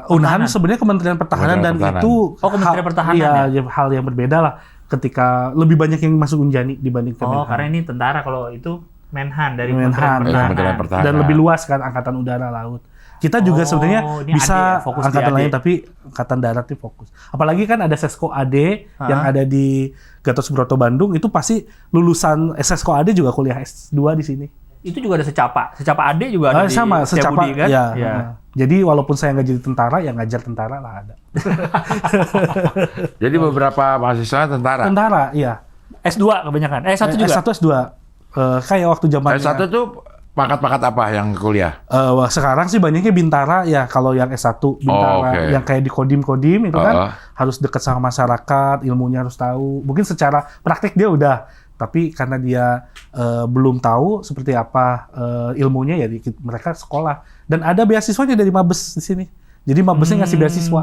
Unhan sebenarnya Kementerian Pertahanan dan Kementerian itu Kementerian Pertahanan iya, hal yang berbeda lah ketika lebih banyak yang masuk Unjani dibanding Oh, Kemenhan. karena ini tentara, kalau itu Menhan dari Menhan. Kementerian Pertahanan. Dan lebih luas kan Angkatan Udara Laut. Kita juga Oh, sebenarnya ini bisa AD ya, fokus di angkatan AD. lain tapi Angkatan Darat itu fokus. Apalagi kan ada Sesko AD yang ada di Gatot Subroto Bandung, itu pasti lulusan Sesko AD juga kuliah S2 di sini. Itu juga ada secapa AD juga ada di Sama secapa Setiabudi, kan? ya. Ya. Jadi walaupun saya nggak jadi tentara ya ngajar tentara lah ada. Jadi beberapa mahasiswa tentara. Tentara iya. S2 kebanyakan. S1 juga. S1 S2 kayak waktu zamannya S1 tuh pangkat-pangkat apa yang kuliah? wah, sekarang sih banyaknya Bintara ya, kalau yang S1 Bintara oke. yang kayak di Kodim itu kan harus dekat sama masyarakat, ilmunya harus tahu. Mungkin secara praktik dia udah, tapi karena dia belum tahu seperti apa ilmunya ya mereka sekolah. Dan ada beasiswanya dari Mabes di sini. Jadi Mabesnya ngasih beasiswa.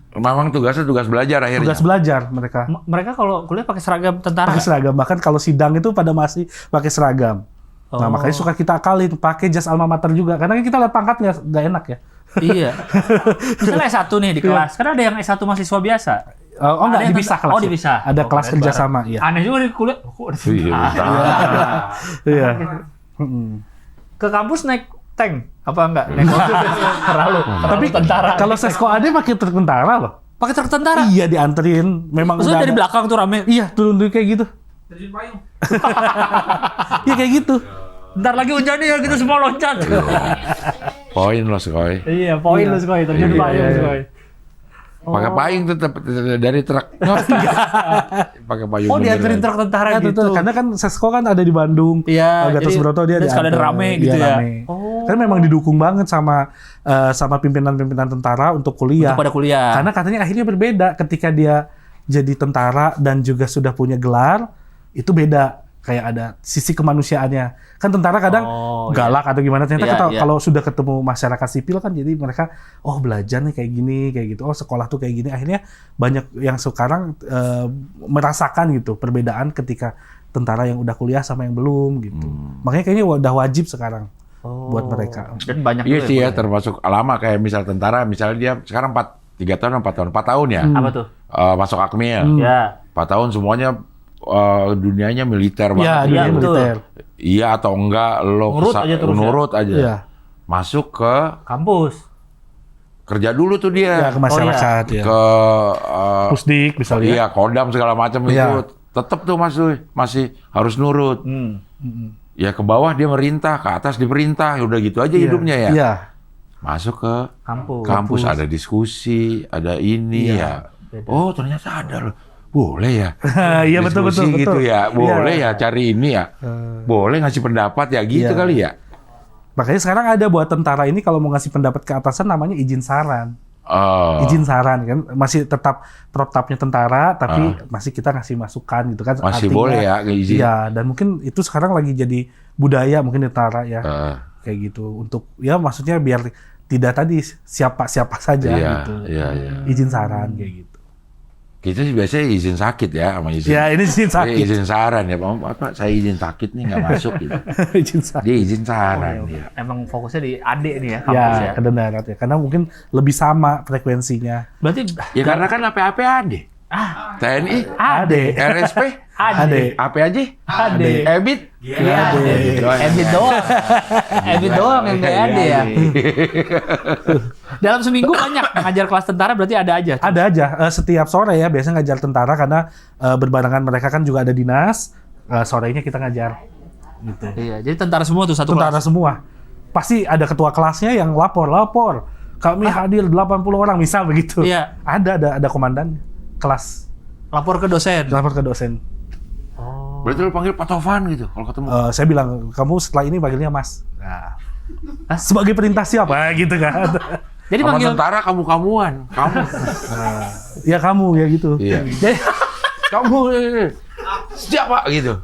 Memang tugasnya tugas belajar akhirnya. Tugas belajar mereka. Mereka kalau kuliah pakai seragam tentara. Pakai seragam, bahkan kalau sidang itu pada masih pakai seragam. Nah, makanya suka kita akalin pakai jas alma mater juga, karena kan kita lihat pangkat nggak enak ya. Iya. Misalnya S1 nih di kelas, karena ada yang S1 mahasiswa biasa. Oh Ada enggak, yang dipisah tentara. kelas. Oh, dipisah. Ada Oh, kelas kalian kerjasama, iya. Aneh juga di kuliah. Kok ada Iya, Iya. Ke kampus naik tank apa enggak? Naik mobil terlalu tentara. Kalau Sesko AD pakai truk tentara loh. pakai truk tentara. Iya, dianterin. Memang Maksudnya udah dari ada. belakang tuh rame. Iya, turun dulu kayak gitu. Terjun payung. Iya kayak gitu. Ntar lagi Unjani ya kita semua loncat. Poin loh, Skoy. Iya, poin lu Skoy, terjun Iya, payung iya. Skoy. Pakai payung tetap dari truk. Pakai payung. Oh, dianterin beneran. truk tentara Ya, gitu. betul. Karena kan Sesko kan ada di Bandung. Iya, Gatot jadi- Subroto dia dan sekalian diantar. rame Iya, gitu ya. rame. Oh. Kan memang didukung banget sama pimpinan-pimpinan tentara untuk kuliah. Untuk pada kuliah. Karena katanya akhirnya berbeda ketika dia jadi tentara dan juga sudah punya gelar, itu beda. Kayak ada sisi kemanusiaannya. Kan tentara kadang Oh, galak atau gimana. Ternyata Iya, kita- iya. kalau sudah ketemu masyarakat sipil kan jadi mereka, oh belajar nih kayak gini, kayak gitu. Oh sekolah tuh kayak gini. Akhirnya banyak yang sekarang merasakan gitu perbedaan ketika tentara yang udah kuliah sama yang belum gitu. Makanya kayaknya udah wajib sekarang buat mereka. Dan banyak Iya juga sih ya, yang termasuk lama kayak misal tentara, misalnya dia sekarang 4 tahun ya. apa tuh? Masuk Akmil. Ya. 4 tahun semuanya dunianya militer Iya, banget. dia Iya, betul. militer. Iya atau enggak lo Nurut aja terus ya? nurut aja. Iya. Masuk ke Kampus. kerja dulu tuh dia. Ya ke masyarakat ya. Ke Pusdik misalnya. iya, Kodam segala macam Iya. itu. Tetap tuh masih harus nurut. Ya ke bawah dia merintah, ke atas diperintah, udah gitu aja hidupnya ya. Iya. Masuk ke Kampus. kampus ada diskusi, ada ini ya. Oh, ternyata ada loh. Boleh ya. Iya betul Diskusi betul gitu betul. ya. Boleh Iya. ya cari ini ya. Boleh ngasih pendapat ya gitu Iya. kali ya. Makanya sekarang ada buat tentara ini kalau mau ngasih pendapat ke atasan namanya izin saran. Oh. Izin saran kan masih tetap protapnya tentara tapi masih kita ngasih masukan gitu kan. Masih Artinya, boleh ya izin. Iya, dan mungkin itu sekarang lagi jadi budaya mungkin di tentara ya. Kayak gitu. Untuk ya maksudnya biar tidak tadi siapa saja Iya, gitu. iya, iya. Izin saran kayak gitu. Kita sih biasanya izin sakit ya sama izin. Ya, ini izin Dia sakit. izin saran ya, Pak, saya izin sakit nih nggak masuk gitu. Izin sakit. Dia izin saran dia. Emang fokusnya di adik nih ya, kampus ya. Ya, ke darat ya. Karena mungkin lebih sama frekuensinya. Berarti Ya karena kan AP ada. TNI, Ade. RSP, Ade. AP aja, Ade. EBIT, Iya, Ebit doang. Ebit doang yang nggak ada ya. Dalam seminggu banyak ngajar kelas tentara berarti ada aja. Ada aja. Setiap sore ya, biasanya ngajar tentara karena berbarengan mereka kan juga ada dinas. Sorenya kita ngajar. Gitu. Iya, jadi tentara semua tuh satu Tentara kelas. semua. Pasti ada ketua kelasnya yang lapor. Kami hadir 80 orang misal begitu. Iya. Ada komandan kelas. Lapor ke dosen. Lapor ke dosen. Berarti lu panggil Pak Tovan gitu kalau ketemu. Saya bilang, kamu setelah ini panggilnya Mas. Nah, sebagai perintah siapa gitu kan. Jadi Sama panggil tentara kamu-kamuan, kamu. Ya kamu ya gitu. Iya. jadi, Kamu siapa gitu.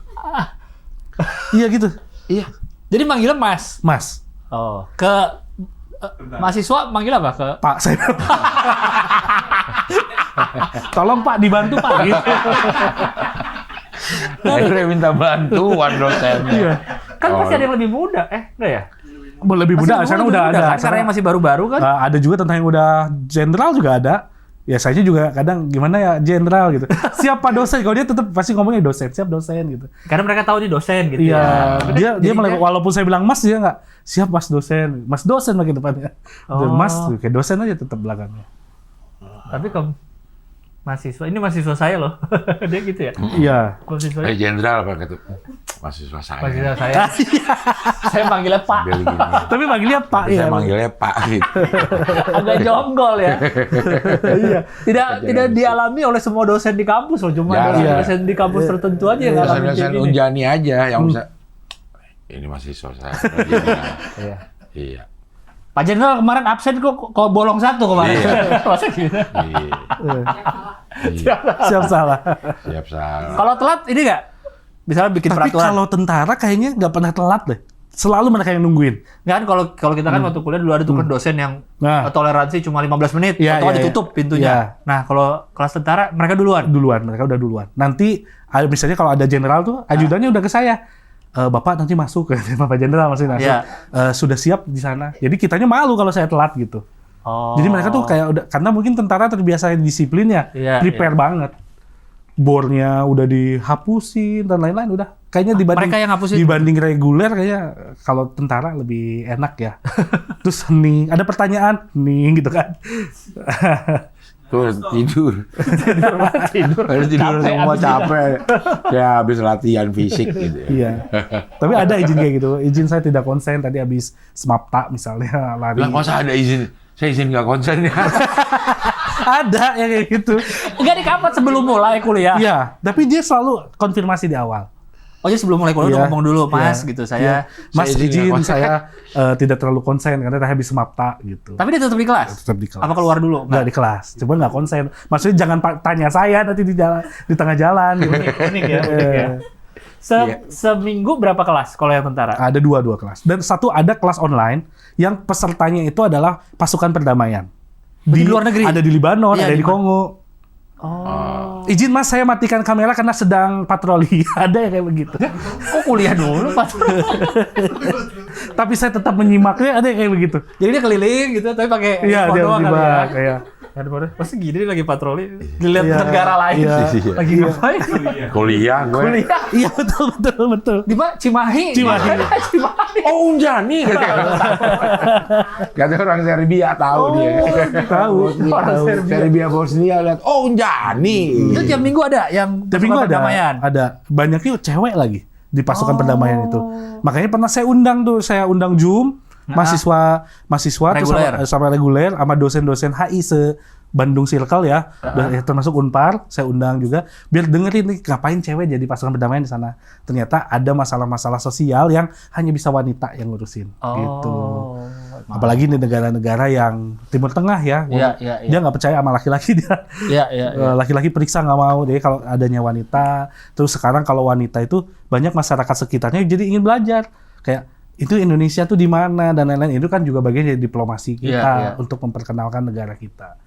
Iya gitu. Iya. jadi manggilnya Mas. Mas. Oh, ke Mahasiswa manggil apa ke? Pak saya. Tolong Pak dibantu Pak gitu. Akhirnya minta bantuan dosennya. Iya. Kan pasti ada yang lebih muda, enggak ya? Lebih muda, Masih sekarang lebih udah muda ada. kan? Karena yang masih baru-baru kan? Ada juga tentang yang udah jenderal juga ada. Ya saya juga kadang gimana ya jenderal gitu. Siap Pak dosen, kalau dia tetap pasti ngomongnya dosen, siap dosen gitu. Karena mereka tahu dia dosen gitu Iya, ya. dia malah walaupun saya bilang Mas dia nggak siap Mas dosen lagi depannya. Oh. Mas kayak dosen aja tetap belakangnya. Tapi ke mahasiswa, ini mahasiswa saya loh. Dia gitu ya? Iya. Mahasiswa Jenderal apa gitu? Mahasiswa saya. mahasiswa saya. Saya manggilnya Pak. Sambil gini. Tapi manggilnya Pak Saya ya. manggilnya Pak gitu. Agak jonggol ya. Iya. Tidak dialami oleh semua dosen di kampus loh, cuma Jarang. dosen di kampus tertentu aja yang ngalamin Dosen-dosen kayak gini. Unjani aja yang bisa. Ini mahasiswa saya. Iya. Iya. Pak Jenderal kemarin absen kok bolong satu kemarin. Iya. Masa gitu? Iya. Siap salah. Siap salah. Kalau telat ini nggak? Misalnya bikin Tapi peraturan. kalau tentara kayaknya nggak pernah telat deh. Selalu mereka yang nungguin. Nggak kan kalau kita kan waktu kuliah dulu ada tuh kan dosen yang Nah. toleransi cuma 15 menit Iya, atau iya, ditutup iya. pintunya. Iya. Nah, kalau kelas tentara mereka duluan. Mereka udah duluan. Nanti misalnya kalau ada jenderal tuh ajudannya udah ke saya. Bapak nanti masuk ke Bapak Jenderal maksudnya masuk. Iya. Sudah siap di sana. Jadi kitanya malu kalau saya telat gitu. Oh. Jadi mereka tuh kayak udah karena mungkin tentara terbiasa disiplinnya, Iya, prepare banget. Bornya udah dihapusin dan lain-lain udah. Kayaknya dibanding Mereka yang ngapusin. dibanding reguler kayaknya kalau tentara lebih enak ya. Terus hening, ada pertanyaan, hening gitu kan. Tuh tidur. Harus tidur Capek semua abis capek. Ya habis latihan fisik gitu ya. Iya. Tapi ada izin kayak gitu. Izin saya tidak konsen tadi habis smapta misalnya lari. Lah masa ada izin? Saya izin nggak konsen ya. Ada yang kayak gitu. Enggak dikapat sebelum mulai kuliah. Iya, tapi dia selalu konfirmasi di awal. Oh, jadi sebelum mulai kuliah Iya. udah ngomong dulu, Mas Iya. gitu. Saya Mas Saya izin izin nggak konsen. saya tidak terlalu konsen karena saya habis smapta gitu. tapi dia tetap di kelas. Tetap di kelas. Apa keluar dulu? Nggak di kelas, cuma nggak konsen. Maksudnya jangan tanya saya nanti di jalan di tengah jalan. Gitu. Unik ya, unik ya. Seminggu berapa kelas kalau yang tentara? Ada dua kelas dan satu ada kelas online yang pesertanya itu adalah pasukan perdamaian. Di luar negeri? Ada di Libanon, Iya, ada di di Kongo. Oh. Izin Mas saya matikan kamera karena sedang patroli. Ada yang kayak begitu. Kok kuliah dulu, Pak? Tapi saya tetap menyimaknya, ada yang kayak begitu. Jadi dia keliling gitu, tapi pakai Iya, handphone dia doang kali ya. jebak, iya. Handphone. Pasti gini dia lagi patroli, dilihat Iya, negara lain. iya. Lagi ngapain? Kuliah gue. Kuliah. Iya betul. Di mana? Cimahi. Cimahi. Cimahi. Oh Unjani katanya. Kata orang Serbia tahu dia. Tahu. Orang Serbia. Serbia Bosnia lihat oh Unjani. Itu tiap minggu ada yang Tapi minggu pasukan perdamaian. ada banyaknya cewek lagi di pasukan perdamaian itu. Makanya pernah saya undang Zoom mahasiswa terus Reguler. sama reguler sama dosen-dosen HI Bandung Circle ya, termasuk Unpar, saya undang juga biar dengerin nih ngapain cewek jadi pasukan perdamaian di sana. Ternyata ada masalah-masalah sosial yang hanya bisa wanita yang ngurusin gitu. Apalagi di negara-negara yang Timur Tengah ya, Iya. dia nggak percaya sama laki-laki dia. Iya. Laki-laki periksa nggak mau, jadi kalau adanya wanita, terus sekarang kalau wanita itu banyak masyarakat sekitarnya jadi ingin belajar, kayak itu Indonesia tuh di mana dan lain-lain, itu kan juga bagian dari diplomasi kita untuk memperkenalkan negara kita.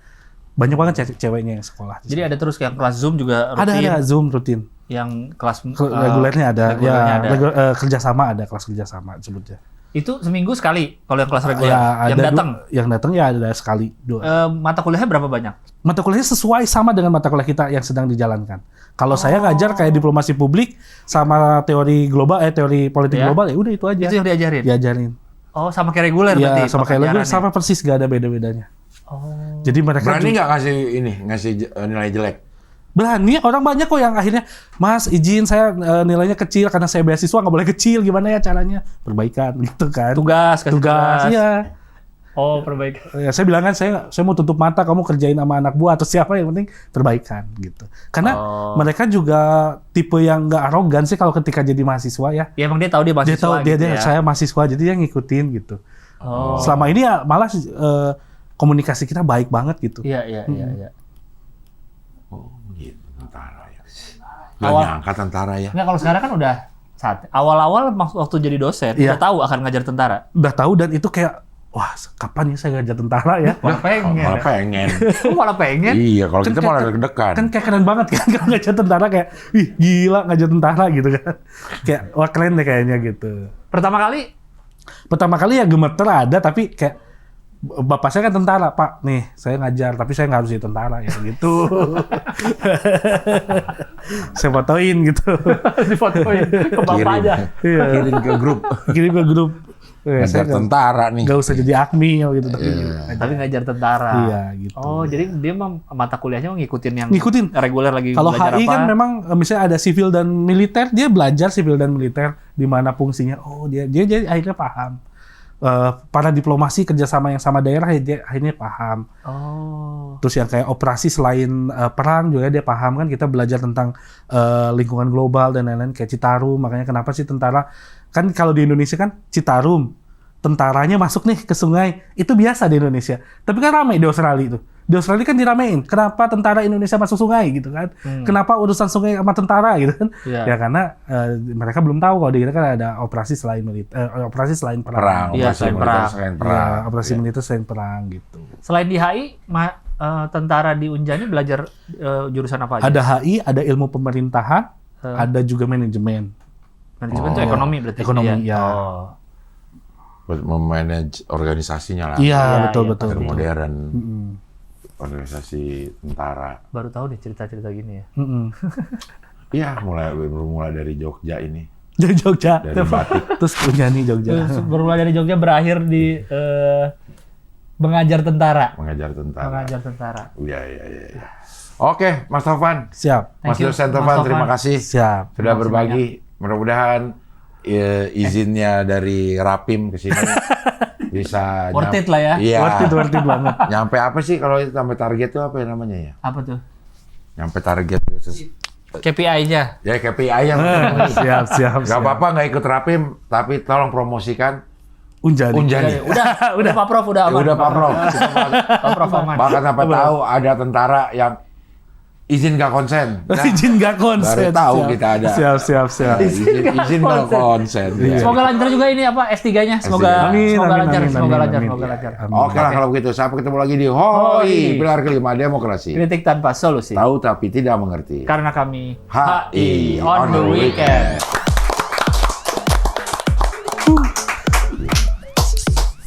Banyak banget ceweknya yang sekolah. Jadi ada terus yang kelas Zoom juga rutin. Ada Zoom rutin. Yang kelas Regulernya ada, regulernya ada. kerjasama ada, kelas kerjasama sebutnya. Itu seminggu sekali kalau yang kelas reguler. Ya, yang ada datang. yang datang ya ada sekali dua. Mata kuliahnya berapa banyak? Mata kuliahnya sesuai sama dengan mata kuliah kita yang sedang dijalankan. Kalau saya ngajar kayak diplomasi publik sama teori global, teori politik Ya. global, ya udah itu aja. Itu yang diajarin. Diajarin. Oh, sama kayak reguler berarti. Iya, sama kayak reguler, pelajarannya. sama persis gak ada beda-bedanya. Oh. Jadi mereka Berani juga- nggak ngasih nilai jelek? berani, orang banyak kok yang akhirnya, Mas izin saya nilainya kecil karena saya beasiswa nggak boleh kecil, gimana ya caranya? Perbaikan gitu kan. Kasih tugas. Iya. Oh, perbaikan. Ya, saya bilang kan saya mau tutup mata, kamu kerjain sama anak buah atau siapa, yang penting perbaikan gitu. Karena mereka juga tipe yang nggak arogan sih kalau ketika jadi mahasiswa ya. Ya emang dia tahu dia mahasiswa. Dia tahu gitu ya. saya mahasiswa, jadi dia ngikutin gitu. Oh. Selama ini ya malah komunikasi kita baik banget gitu. Iya. Oh gitu tentara ya. Nggak Awal- nyangka tentara ya. Enggak, kalau sekarang kan udah awal-awal waktu jadi dosen Iya. udah tahu akan ngajar tentara. Udah tahu dan itu kayak wah kapan ya saya ngajar tentara ya? Malah pengen. Malah pengen. Kok malah pengen? Iya, kalau kita malah kayak- deg-degan. Kan kayak keren banget kan kalau ngajar tentara kayak, ih gila ngajar tentara gitu kan. Kayak wah keren deh kayaknya gitu. Pertama kali Pertama kali ya gemeter ada tapi kayak bapak saya kan tentara, Pak. Nih, saya ngajar tapi saya nggak harus jadi tentara ya gitu. Saya fotoin gitu. difotoin ke bapaknya. Iya. Kirim ke grup. Kirim ke grup. Ya, Ngajar tentara nih. nggak usah jadi akmil gitu tapi Tapi ngajar tentara. iya gitu. Oh, jadi dia mata kuliahnya ngikutin yang Ngikutin. reguler lagi Kalau belajar HI apa? kan memang misalnya ada sipil dan militer, dia belajar sipil dan militer di mana fungsinya. Oh, dia jadi akhirnya paham. Para diplomasi kerjasama yang sama daerah dia akhirnya paham. Oh. Terus yang kayak operasi selain perang juga dia paham kan, kita belajar tentang lingkungan global dan lain-lain kayak Citarum. Makanya kenapa sih tentara kan kalau di Indonesia kan Citarum tentaranya masuk nih ke sungai itu biasa di Indonesia. Tapi kan ramai di Australia itu. Di Australia kan diramein. Kenapa tentara Indonesia masuk sungai gitu kan? Kenapa urusan sungai sama tentara gitu kan? Iya. Ya karena mereka belum tahu kalau di kita kan ada operasi selain operasi selain perang. Iya, operasi selain militer perang. selain Iya, perang. operasi militer selain perang gitu. Selain di HI, tentara di Unjani belajar jurusan apa aja? Ada HI, ada ilmu pemerintahan, ada juga manajemen. Manajemen itu ekonomi berarti. Ekonomi, ya. Oh. Buat memanage organisasinya lah. Iya, Iya, betul iya, betul. Dari betul. modern. Mm-mm. Organisasi tentara. Baru tahu deh cerita-cerita gini ya. Mm-mm. Iya, mulai dari Jogja ini. Dari Jogja, Dari batik. terus Unjani Jogja. Terus bermula dari Jogja berakhir di mengajar tentara. Mengajar tentara. Mengajar tentara. Iya. Oke, Mas Taufan. Siap, Thank Mas you, dosen Mas Taufan, Taufan. terima kasih siap. sudah berbagi. Mudah-mudahan izinnya dari Rapim ke sini bisa Worth it lah ya. Iya. Worth it banget. Nyampe apa sih kalau itu sampai target itu apa ya namanya ya? Apa tuh? Nyampe target KPI-nya. ya KPI yang Siap. nggak apa-apa nggak ikut Rapim tapi tolong promosikan Unjani. Unjani. Udah Pak Prof, udah aman. Udah Pak Prof. Pak Prof aman. Bahkan sampai tahu ada tentara yang izin nggak konsen. Nah, Izin nggak konsen. baru tahu Siap. kita ada. Siap. izin nggak konsen. Ya. Semoga lancar juga ini apa S3-nya. Semoga Amin, semoga amin, lancar, amin, semoga amin, lancar, amin. semoga lancar. Oke lah kalau begitu. Sampai ketemu lagi di Hoi. Hoi, pilar kelima demokrasi. Kritik tanpa solusi. Tahu tapi tidak mengerti. Karena kami HI on the weekend.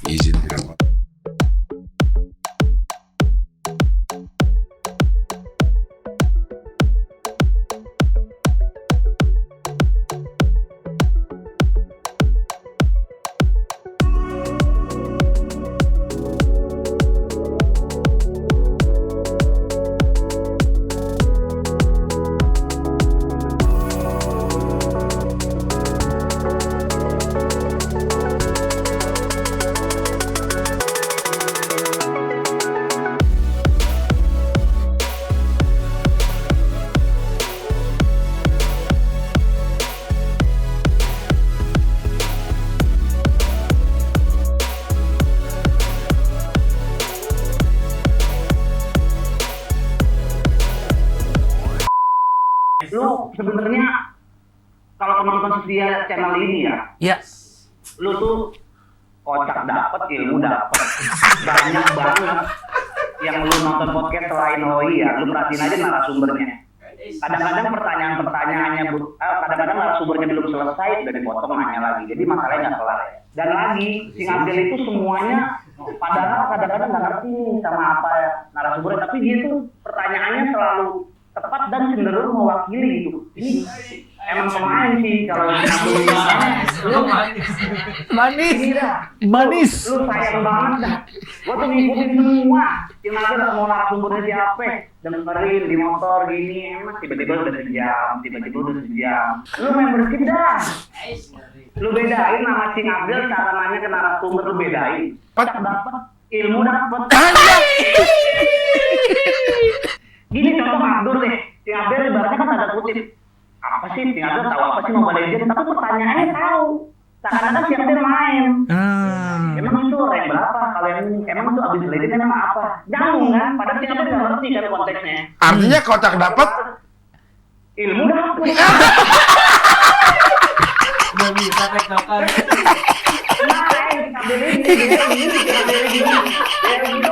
Izin tidak konsen. Lu sebenarnya kalau penonton setia channel ini ya, Iya. lu tuh kocak dapet, ilmu dapet, banyak banget yang lu nonton podcast selain Hoi ya, lu perhatiin aja narasumbernya. Kadang-kadang pertanyaan-pertanyaannya, kadang-kadang narasumbernya belum selesai udah dipotong nanya lagi, jadi masalahnya nggak kelar. Dan lagi, si Abdel itu semuanya, padahal kadang-kadang nggak ngerti nih sama apa narasumbernya, tapi dia tuh pertanyaannya selalu tepat dan cenderung mewakili gitu. Ini emang pemain sih kalau Manis. lu sayang banget dah. Gua tuh ngikutin semua. Yang ada mau narasumbernya siapa? Dengerin di motor gini, emang tiba-tiba udah sejam. Lu membership dah. Lu bedain nama Cing Abdel cara nanya ke narasumber, lu bedain. Kocak dapet, ilmu dapet. Gini contoh Abdul deh, Cing Abdel ibaratnya kan tanda kutip. Apa sih Cing Abdel tahu apa sih Mobile Legends? Tapi pertanyaannya tahu. Seakan-akan Cing Abdel main. Emang itu rank berapa? Kalian emang itu abis Legends emang apa? Jauh kan? Padahal Cing Abdel nggak ngerti kan konteksnya. Artinya kocak dapat Ilmu dapet. Nah, Cing Abdel ambil ini, dia ini, dia ambil ini. Ya gitu.